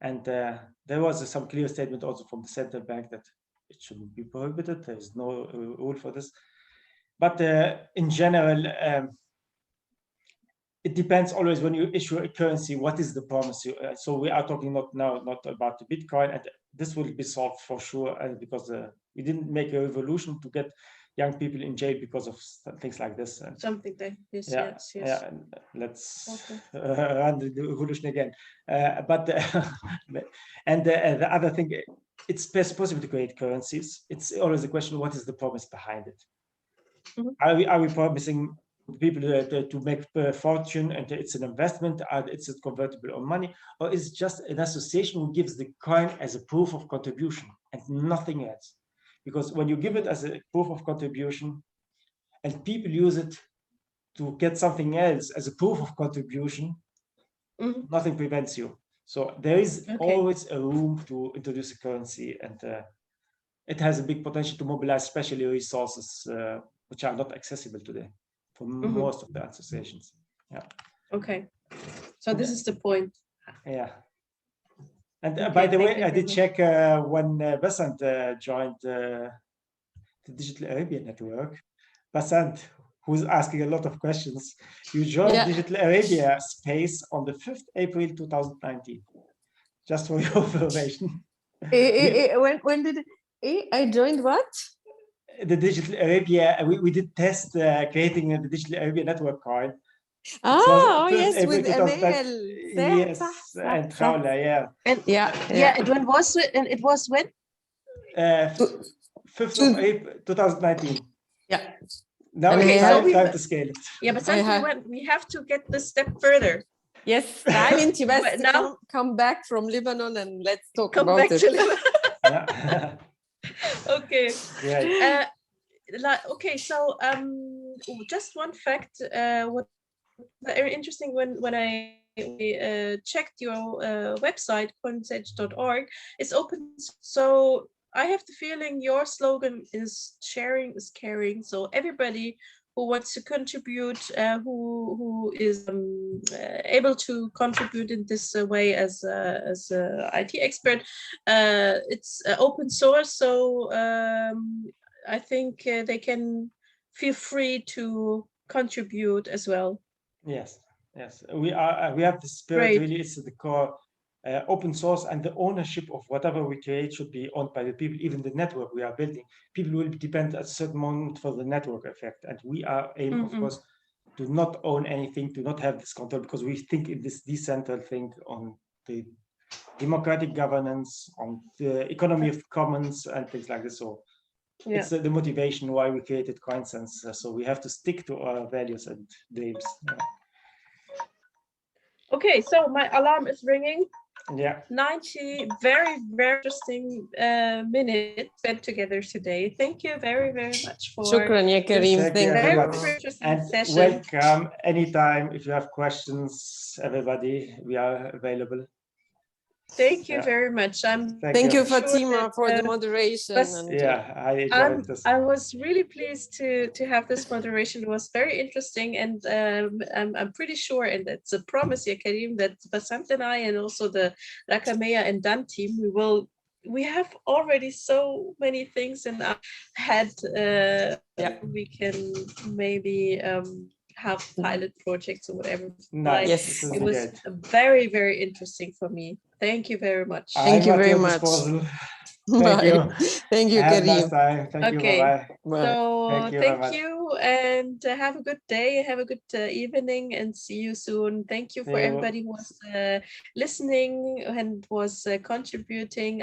S2: And there was some clear statement also from the central bank that it shouldn't be prohibited. There is no rule for this. But in general, it depends always when you issue a currency, what is the promise? So we are talking not about the Bitcoin, and this will be solved for sure, because we didn't make a revolution to get young people in jail because of things like this. And
S1: Something like this.
S2: yeah,
S1: Yes. Yes.
S2: yeah. And let's
S1: Okay.
S2: run the revolution again. But and the other thing, it's possible to create currencies. It's always a question: what is the promise behind it?
S1: Mhm.
S2: Are we promising people to make a fortune and it's an investment? It's convertible on money, or is it just an association who gives the coin as a proof of contribution and nothing else? Because when you give it as a proof of contribution, and people use it to get something else as a proof of contribution,
S1: Mhm.
S2: nothing prevents you. So there is
S1: Okay.
S2: always a room to introduce a currency, and it has a big potential to mobilize, especially resources which are not accessible today for most of the associations. Yeah.
S1: Okay. So this is the point.
S2: Yeah. And
S1: Okay,
S2: by the
S1: thank
S2: way,
S1: you
S2: I
S1: very
S2: did
S1: much.
S2: check when Basant joined the Digital Arabia Network. Basant, who's asking a lot of questions, you joined
S4: Yeah.
S2: Digital Arabia Space on the 5th April 2019. Just for your information.
S4: When did I joined what?
S2: The Digital Arabia, we did test creating the Digital Arabia Network coin.
S4: Oh,
S2: 1st
S4: yes,
S2: April
S4: with
S2: 2019.
S4: Emil.
S2: Yes, and Traula, yeah.
S1: And
S4: Yeah.
S1: and when was it? And it was when?
S2: 5th of April 2019.
S4: Yeah.
S2: Now
S4: And
S2: it's
S4: I
S1: so
S4: have-
S2: time to scale it.
S1: Yeah, but
S4: I
S1: something we have to get this step further.
S4: Yes, تعالي انت بس
S1: But now-
S4: come back from Lebanon and let's talk
S1: Come
S4: about
S1: back
S4: it.
S1: to Lebanon.
S2: Yeah.
S1: Okay.
S2: Right.
S1: Okay, so just one fact. What very interesting when I checked your website coinsage.org. It's open, so I have the feeling your slogan is sharing is caring. So everybody who wants to contribute, who is able to contribute in this way as a IT expert, it's open source. So I think they can feel free to contribute as well.
S2: Yes, yes. We have the spirit.
S1: Great.
S2: Really, it's the core. Open source and the ownership of whatever we create should be owned by the people. Even the network we are building, people will depend at a certain moment for the network effect, and we are aim, of course, to not own anything, to not have this control, because we think in this decentralized thing on the democratic governance, on the economy of commons, and things like this. So it's the motivation why we created CoinSense. So we have to stick to our values and dreams.
S1: Okay, so my alarm is ringing.
S2: Yeah.
S1: 90 very, very interesting minutes spent together today. Thank you very, very much for
S4: شكرا يا كريم.
S2: Thank
S4: Thank
S2: you,
S1: very,
S2: everybody.
S1: very interesting
S2: And
S1: session.
S2: welcome anytime if you have questions, everybody, we are available.
S1: Thank you
S2: Yeah.
S1: very much.
S4: Thank you,
S1: sure
S4: Fatima,
S1: that,
S4: for the moderation.
S1: but-
S4: And,
S2: Yeah, I enjoyed this.
S1: I was really pleased to have this moderation. It was very interesting, and I'm pretty sure, and it's a promise, yeah, Karim, that Basant and I, and also the Rakamea and Dan team, we have already so many things in our head. We can maybe have pilot projects or whatever.
S2: Nice.
S4: Yes.
S1: It was very, very interesting for me. Thank you very much.
S4: Thank you
S2: I'm at
S4: very
S2: your
S4: much.
S2: disposal. Thank
S4: Bye.
S2: you.
S4: Thank you,
S2: Have a
S4: Karim.
S2: nice time. Thank you.
S1: Okay.
S2: Bye-bye.
S1: So
S2: Thank you very much.
S1: you, and have a good day, have a good evening, and see you soon. Thank you for
S2: See you.
S1: everybody who was listening and was contributing.